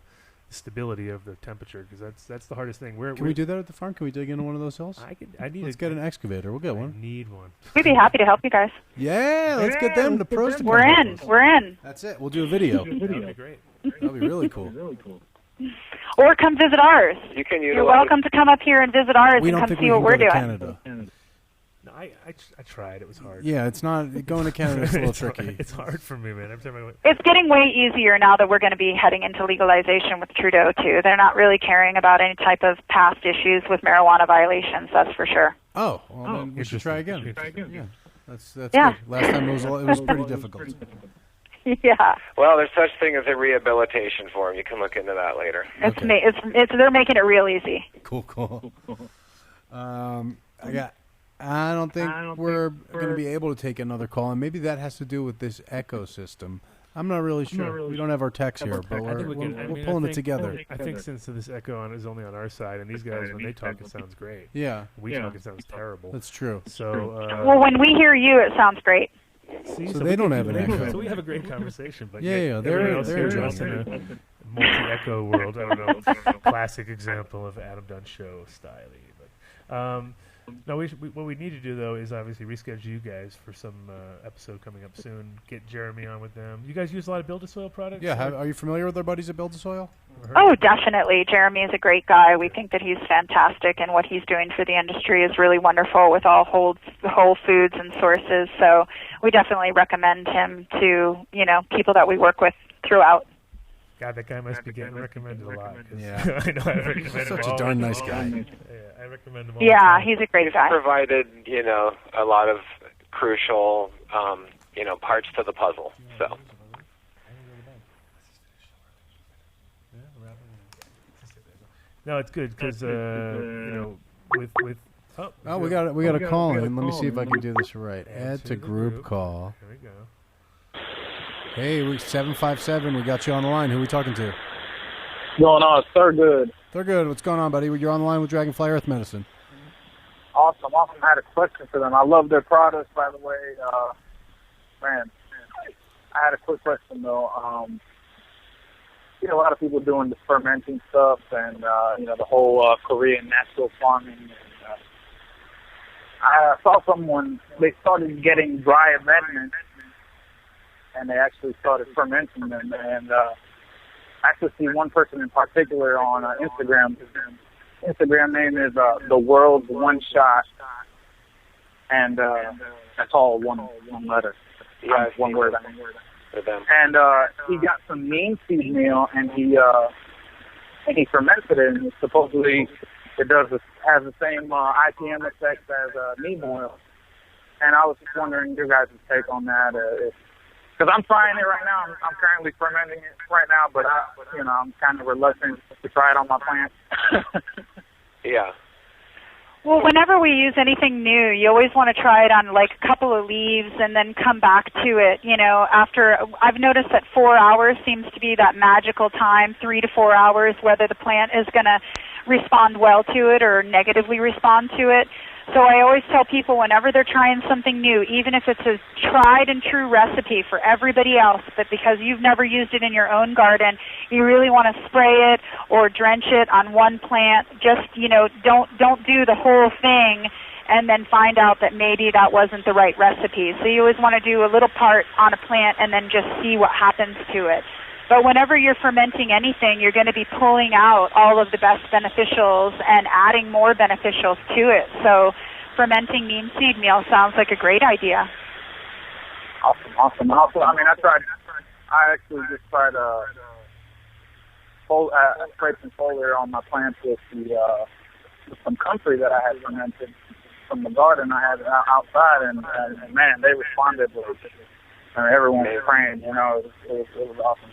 stability of the temperature, because that's the hardest thing. Can we do that at the farm? Can we dig into one of those hills? Let's get an excavator. We'll get one. I need one. We'd be happy to help you guys. Yeah, let's get them, the pros to come. We're in. That's it. We'll do a video. That'd be great. That'll be really cool. Or come visit ours. You're welcome to come up here and visit ours and come see what we're doing. Canada. No, I tried. It was hard. Yeah, it's not going to Canada. It's a little tricky. It's hard for me, man. Every time I went. It's getting way easier now that we're going to be heading into legalization with Trudeau too. They're not really caring about any type of past issues with marijuana violations. That's for sure. Oh, well, then we should try again. Yeah, that's good. Yeah. Last time it was pretty difficult. Yeah. Well, there's such thing as a rehabilitation form. You can look into that later. They're making it real easy. Cool. I don't think we're going to be able to take another call, and maybe that has to do with this ecosystem. I'm not really sure. We don't have our techs here, but we're pulling it together. I think since this echo is only on our side, and these guys, when they talk, it sounds great. Yeah. We talk, it sounds terrible. That's true. So. Well, when we hear you, it sounds great. See, so they don't have an echo. So we have a great conversation, but they're just in a multi-echo world. I don't know, classic example of Adam Dunn show style. But no, what we need to do though is obviously reschedule you guys for some episode coming up soon. Get Jeremy on with them. You guys use a lot of Build a Soil products. Yeah, are you familiar with our buddies at Build a Soil? Oh, definitely. Jeremy is a great guy. We think that he's fantastic, and what he's doing for the industry is really wonderful with all whole foods and sources. So we definitely recommend him to people that we work with throughout. God, that guy must be getting recommended a lot. Yeah. I know. I recommend him Such a all darn the nice time. guy. Yeah, I recommend him all the Yeah, time. he's a great guy. Provided, a lot of crucial, parts to the puzzle. So. No, it's good because with Oh, we got a call in. Let me see if I can do this right. Add to group call. There we go. Hey, 757. We got you on the line. Who are we talking to? Going on, Thurgood. Thurgood. What's going on, buddy? You're on the line with Dragonfly Earth Medicine. Awesome. I had a question for them. I love their products, by the way. Man, I had a quick question, though. A lot of people doing the fermenting stuff and, the whole Korean natural farming. And, I saw someone, they started getting dry amendments, and they actually started fermenting them. And I actually see one person in particular on Instagram. His Instagram name is The World's One Shot, and that's all one letter. Yeah, one word. For them. And he got some neem seed meal, and he fermented it, and supposedly it has the same IPM effect as neem oil. And I was just wondering your guys' take on that, because I'm trying it right now. I'm currently fermenting it right now, but I'm kind of reluctant to try it on my plants. Yeah. Well, whenever we use anything new, you always want to try it on like a couple of leaves and then come back to it. After I've noticed that 4 hours seems to be that magical time, 3 to 4 hours, whether the plant is going to respond well to it or negatively respond to it. So I always tell people whenever they're trying something new, even if it's a tried and true recipe for everybody else, but because you've never used it in your own garden, you really want to spray it or drench it on one plant. Just, don't do the whole thing and then find out that maybe that wasn't the right recipe. So you always want to do a little part on a plant and then just see what happens to it. But whenever you're fermenting anything, you're going to be pulling out all of the best beneficials and adding more beneficials to it. So fermenting neem seed meal sounds like a great idea. Awesome. Also, I actually just tried sprayed some foliar on my plants with some comfrey that I had fermented from the garden I had outside, and man, they responded. Everyone was praying. It was awesome.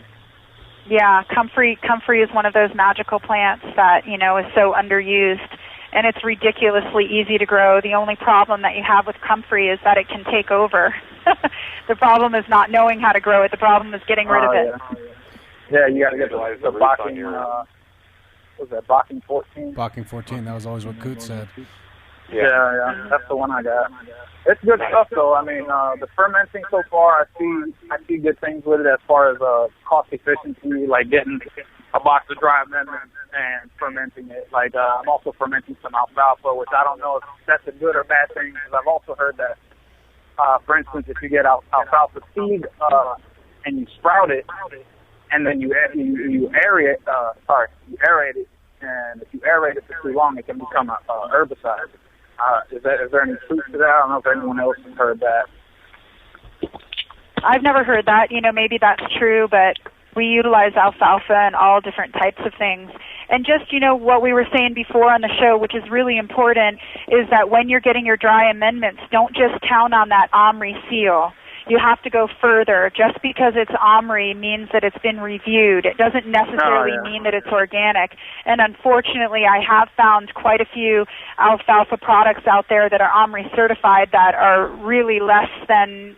Yeah, comfrey is one of those magical plants that, is so underused, and it's ridiculously easy to grow. The only problem that you have with comfrey is that it can take over. The problem is not knowing how to grow it. The problem is getting rid of it. Yeah, you got to get the Bocking, was that Bocking 14? Bocking 14, that was always what Coot said. Yeah, that's the one I got. It's good stuff, though. The fermenting so far, I see good things with it as far as cost efficiency, like getting a box of dry amendments and fermenting it. I'm also fermenting some alfalfa, which I don't know if that's a good or bad thing, because I've also heard that, for instance, if you get alfalfa seed and you sprout it, and then you aerate it, and if you aerate it for too long, it can become a herbicide. Is there any truth to that? I don't know if anyone else has heard that. I've never heard that. Maybe that's true, but we utilize alfalfa in all different types of things. And just, what we were saying before on the show, which is really important, is that when you're getting your dry amendments, don't just count on that OMRI seal. You have to go further. Just because it's OMRI means that it's been reviewed. It doesn't necessarily mean that it's organic. And unfortunately, I have found quite a few alfalfa products out there that are OMRI certified that are really less than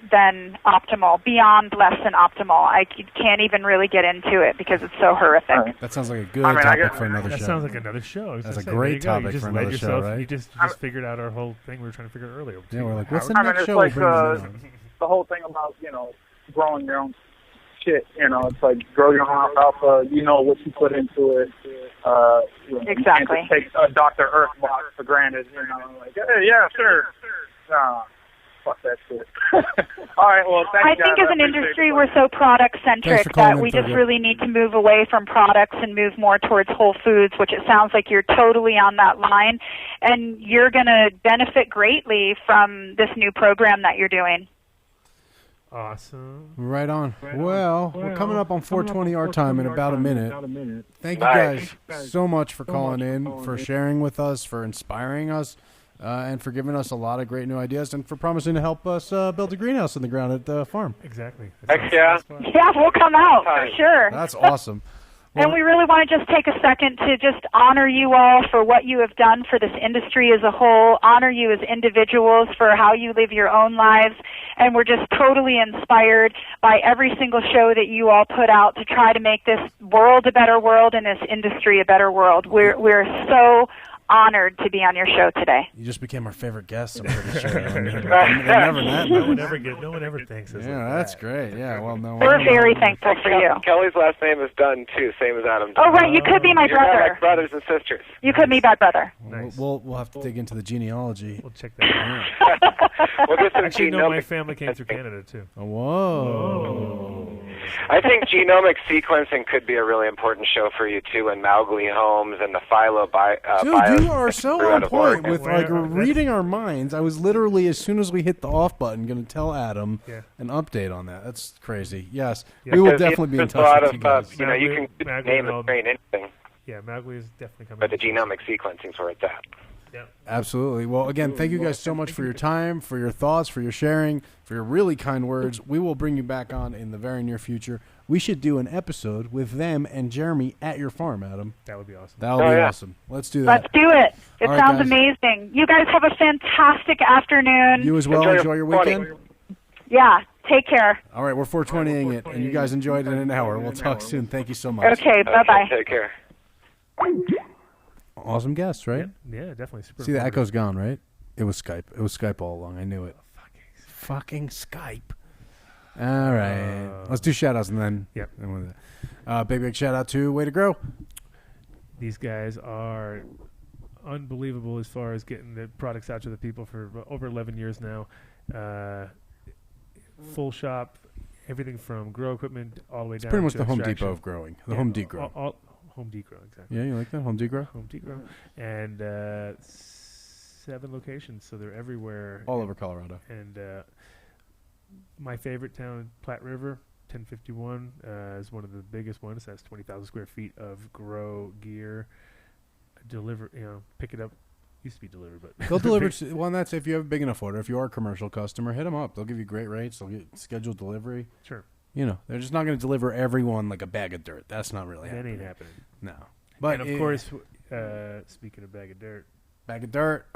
optimal, beyond less than optimal. I can't even really get into it because it's so horrific. That sounds like a good topic for another show. That sounds like another show. That's a great topic for another show, right? You just figured out our whole thing we were trying to figure out earlier. Yeah, we're like, what's the next show? It's like the whole thing about, growing your own shit, it's like grow your own alfalfa, what you put into it. Exactly. You can't just take a Dr. Earth box for granted, like, hey, yeah, sure. Fuck that shit. All right, well, thank you guys. I think as an industry, we're so product-centric that we just really need to move away from products and move more towards whole foods, which it sounds like you're totally on that line, and you're going to benefit greatly from this new program that you're doing. Awesome. Right on. Well, we're coming up on 4:20 our time in about a minute. Thank you Nice. guys so much for calling in, for sharing with us, for inspiring us, and for giving us a lot of great new ideas, and for promising to help us build a greenhouse in the ground at the farm. Exactly. Heck yeah. Yeah, we'll come out for sure. That's awesome. And we really want to just take a second to just honor you all for what you have done for this industry as a whole, honor you as individuals for how you live your own lives, and we're just totally inspired by every single show that you all put out to try to make this world a better world and this industry a better world. We're so honored to be on your show today. You just became our favorite guest, I'm pretty sure. I mean, never met No one ever thanks us. Yeah, like that's that. great. Yeah, well, no. We're very thankful for you. Kelly's last name is Dunn, too, same as Adam. Oh, right, you could be my You're kinda brother. like brothers and sisters. You could be my brother. Nice. We'll have to dig into the genealogy. We'll check that out. We'll get some Actually, no, my genomic. family came through Canada, too. Oh, whoa. I think genomic sequencing could be a really important show for you, too, and Mowgli Holmes and the Dude, you are so on point Oregon. with like reading our minds. I was literally, as soon as we hit the off button, going to tell Adam an update on that. That's crazy. Yes, we will definitely be in touch with you guys. You can name and train anything, Yeah, Mowgli is definitely coming. but the genomic sequencing is where it's at. Yeah. Absolutely. Well, again, thank you guys so much for your time, for your thoughts, for your sharing, for your really kind words. We will bring you back on in the very near future. We should do an episode with them and Jeremy at your farm, Adam. That would be awesome. That'll be awesome. Let's do that. Let's do it. It All right, sounds guys. amazing. You guys have a fantastic afternoon. You as well. Enjoy your weekend. Yeah, take care. All right, we're 420ing it, and you guys enjoy it in an hour. We'll talk soon. Thank you so much. Okay, bye-bye. Take care. Awesome guest, right? Yeah, definitely. Super See, the informative. echo's gone, right? It was Skype. It was Skype all along. I knew it. Fucking Skype. All right. Let's do shout-outs and then... Yep. Big shout out to Way to Grow. These guys are unbelievable as far as getting the products out to the people for over 11 years now. Full shop, everything from grow equipment all the way down Pretty much to the Home extraction. Depot of growing. The Home Depot. Home Depot, exactly. Yeah, you like that? Home Depot? Home Depot. And 7 locations, so they're everywhere. All over Colorado. And my favorite town, Platte River, 1051, is one of the biggest ones. That's 20,000 square feet of grow gear. Deliver, pick it up. Used to be delivered, but They'll deliver. Well, and that's if you have a big enough order. If you are a commercial customer, hit them up. They'll give you great rates. They'll get scheduled delivery. Sure. They're just not going to deliver everyone like a bag of dirt. That's not really That happening. ain't happening. No. But and of course, speaking of bag of dirt,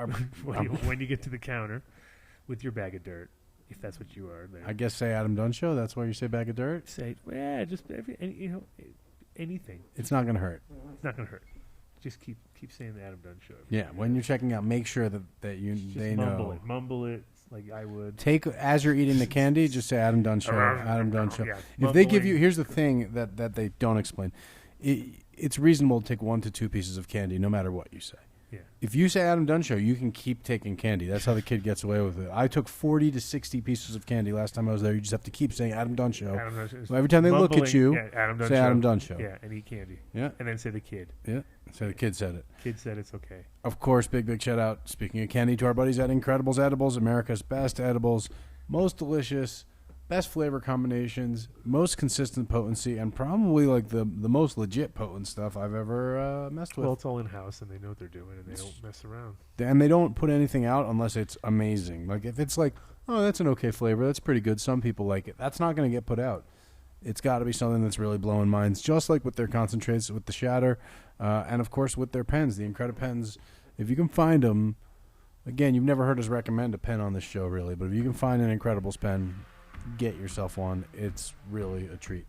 when you get to the counter with your bag of dirt, if that's what you are, then I guess say Adam Dunn Show. That's why you say bag of dirt. say, just anything. It's not going to hurt. It's not going to hurt. Just keep saying the Adam Dunn Show. Yeah. When you're checking out, make sure that Just they mumble it like I would. Take as you're eating the candy, just say Adam Dunn Show. Adam Dunn Show. Yeah, If they give mumbling. you, here's the thing that they don't explain. It's reasonable to take 1 to 2 pieces of candy, no matter what you say. Yeah. If you say Adam Dunn Show, you can keep taking candy. That's how the kid gets away with it. I took 40 to 60 pieces of candy last time I was there. You just have to keep saying Adam Dunn Show. Adam Dunn Show. So every time they look at you, Adam Dunn say Show. Adam Dunn Show. Yeah, and eat candy. Yeah. And then say the kid. Yeah. So the kid said it. Kid said it's okay. Of course, big shout out, speaking of candy, to our buddies at Incredibles Edibles, America's best edibles, most delicious, best flavor combinations, most consistent potency, and probably like the most legit potent stuff I've ever messed with. Well, it's all in-house, and they know what they're doing, and they don't mess around. And they don't put anything out unless it's amazing. Like if it's like, oh, that's an okay flavor, that's pretty good, some people like it, that's not going to get put out. It's got to be something that's really blowing minds, just like with their concentrates, with the Shatter, and of course with their pens, the Incredipens. If you can find them, again, you've never heard us recommend a pen on this show, really, but if you can find an Incredibles pen, get yourself one. It's really a treat.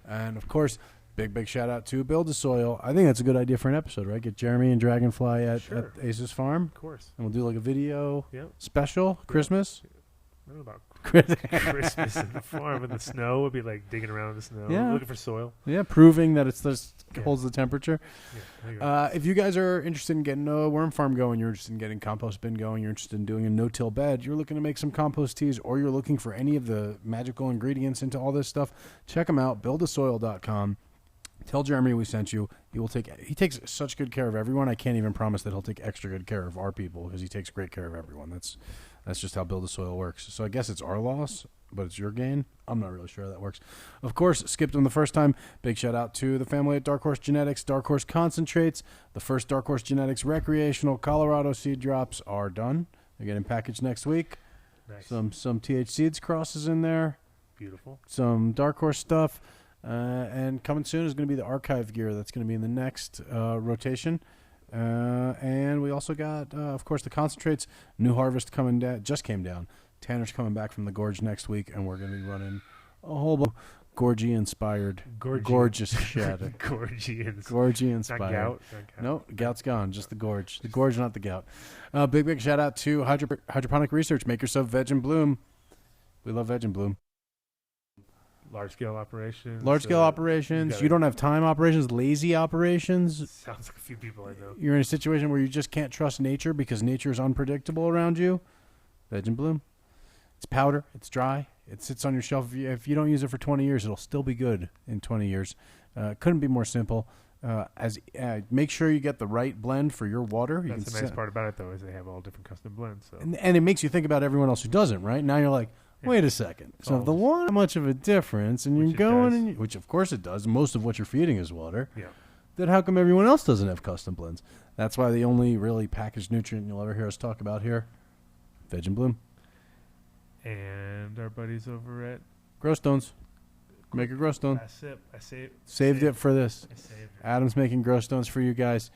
And of course, big shout out to Build a Soil. I think that's a good idea for an episode, right? Get Jeremy and Dragonfly at Ace's farm. Of course. And we'll do like a video special, Yep. Christmas. I don't know about Christmas in the farm in the snow. Would be like digging around in the snow, Yeah. looking for soil. Yeah, proving that it's just Yeah. holds the temperature. Yeah, there you go. If you guys are interested in getting a worm farm going, you're interested in getting compost bin going, you're interested in doing a no-till bed, you're looking to make some compost teas, or you're looking for any of the magical ingredients into all this stuff, check them out, buildasoil.com. Tell Jeremy we sent you. He takes such good care of everyone. I can't even promise that he'll take extra good care of our people because he takes great care of everyone. That's That's just how build the soil works. So I guess it's our loss, but it's your gain. I'm not really sure how that works. Of course, skipped them the first time. Big shout out to the family at Dark Horse Genetics. Dark Horse Concentrates. The first Dark Horse Genetics recreational Colorado seed drops are done. They're getting packaged next week. Nice. Some TH Seeds crosses in there. Beautiful. Some Dark Horse stuff. And coming soon is going to be the archive gear that's going to be in the next rotation. And we also got, of course, the concentrates. New harvest coming down, just came down. Tanner's coming back from the gorge next week, and we're going to be running a whole bunch of gorgy-inspired, gorgeous shit. Gorgy-inspired. Not gout? No, gout's gone. Just the gorge. The gorge, not the gout. Big shout out to Hydroponic Research. Make yourself Veg and Bloom. We love Veg and Bloom. Large-scale operations. Large-scale operations. You don't have time operations. Lazy operations. Sounds like a few people I know. You're in a situation where you just can't trust nature because nature is unpredictable around you. Veg and Bloom. It's powder. It's dry. It sits on your shelf. If you don't use it for 20 years, it'll still be good in 20 years. Couldn't be more simple. Make sure you get the right blend for your water. That's the nice part about it, though, is they have all different custom blends. So. And it makes you think about everyone else who doesn't, right? Now you're like, wait a second. So if the water much of a difference, and you're going, which of course it does, most of what you're feeding is water, then how come everyone else doesn't have custom blends? That's why the only really packaged nutrient you'll ever hear us talk about here, Veg and Bloom. And our buddies over at Grow Stones. Make a Grow Stone. I saved it for this. I saved it. Adam's making Grow Stones for you guys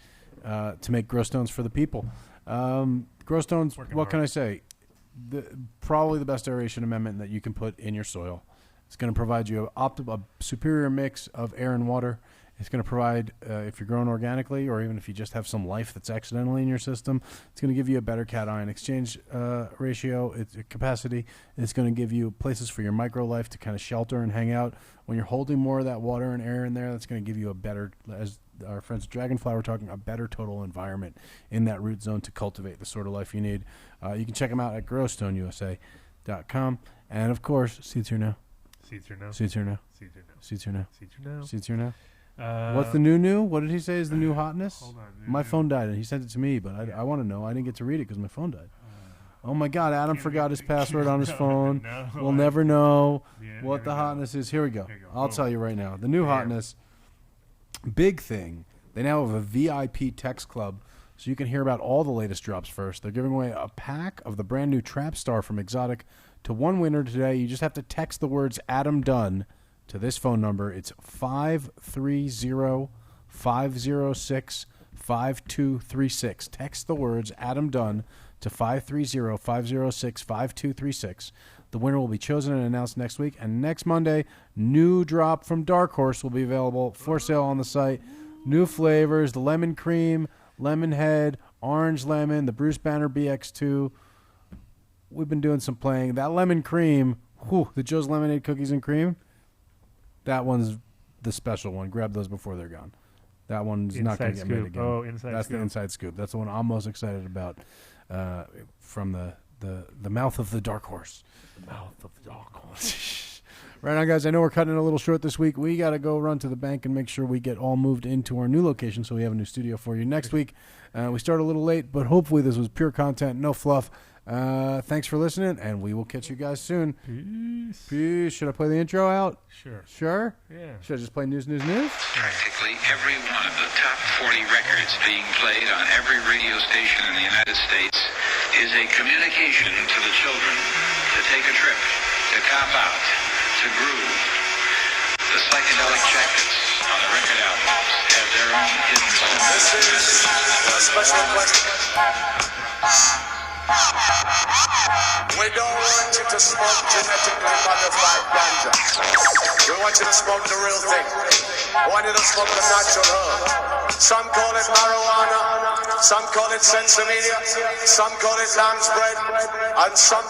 to make Grow Stones for the people. Grow Stones, what can I say? Probably the best aeration amendment that you can put in your soil. It's going to provide you a superior mix of air and water. It's going to provide, if you're growing organically or even if you just have some life that's accidentally in your system, it's going to give you a better cation exchange ratio, capacity. It's going to give you places for your microlife to kind of shelter and hang out. When you're holding more of that water and air in there, that's going to give you a better, as our friends at Dragonfly were talking, a better total environment in that root zone to cultivate the sort of life you need. You can check them out at growstoneusa.com. And, of course, Seeds Here Now. Seeds Here Now. Seeds Here Now. Seeds Here Now. Seeds Here Now. Seeds Here Now. Seeds Here Now. What's the new? What did he say is the new hotness? Hold on. My phone died, and he sent it to me, but I want to know. I didn't get to read it because my phone died. Oh, my God. Adam forgot his password on his phone. We'll never know what the hotness is. Here we go. I'll tell you right now. The new hotness, big thing. They now have a VIP text club, so you can hear about all the latest drops first. They're giving away a pack of the brand new Trap Star from Exotic to one winner today. You just have to text the words Adam Dunn to this phone number. It's 530-506-5236. Text the words Adam Dunn to 530-506-5236. The winner will be chosen and announced next week. And next Monday, new drop from Dark Horse will be available for sale on the site. New flavors, the lemon cream, lemon head, orange lemon, the Bruce Banner BX2. We've been doing some playing. That lemon cream, the Joe's Lemonade cookies and cream, that one's the special one. Grab those before they're gone. That one's not going to get made again. Oh, inside That's scoop. the inside scoop. That's the one I'm most excited about from the mouth of the Dark Horse. The mouth of the Dark Horse. Right on, guys. I know we're cutting it a little short this week. We got to go run to the bank and make sure we get all moved into our new location so we have a new studio for you next week. We start a little late, but hopefully this was pure content, no fluff. Thanks for listening, and we will catch you guys soon. Peace. Should I play the intro out? Sure. Yeah. Should I just play news? Practically every one of the top 40 records being played on every radio station in the United States is a communication to the children to take a trip, to cop out, to groove. The psychedelic jackets on the record albums have their own hidden This is a special question. We don't want you to smoke genetically modified ganja. We want you to smoke the real thing. We want you to smoke the natural herb. Some call it marijuana, some call it sensimedia, some call it lamb's bread, and some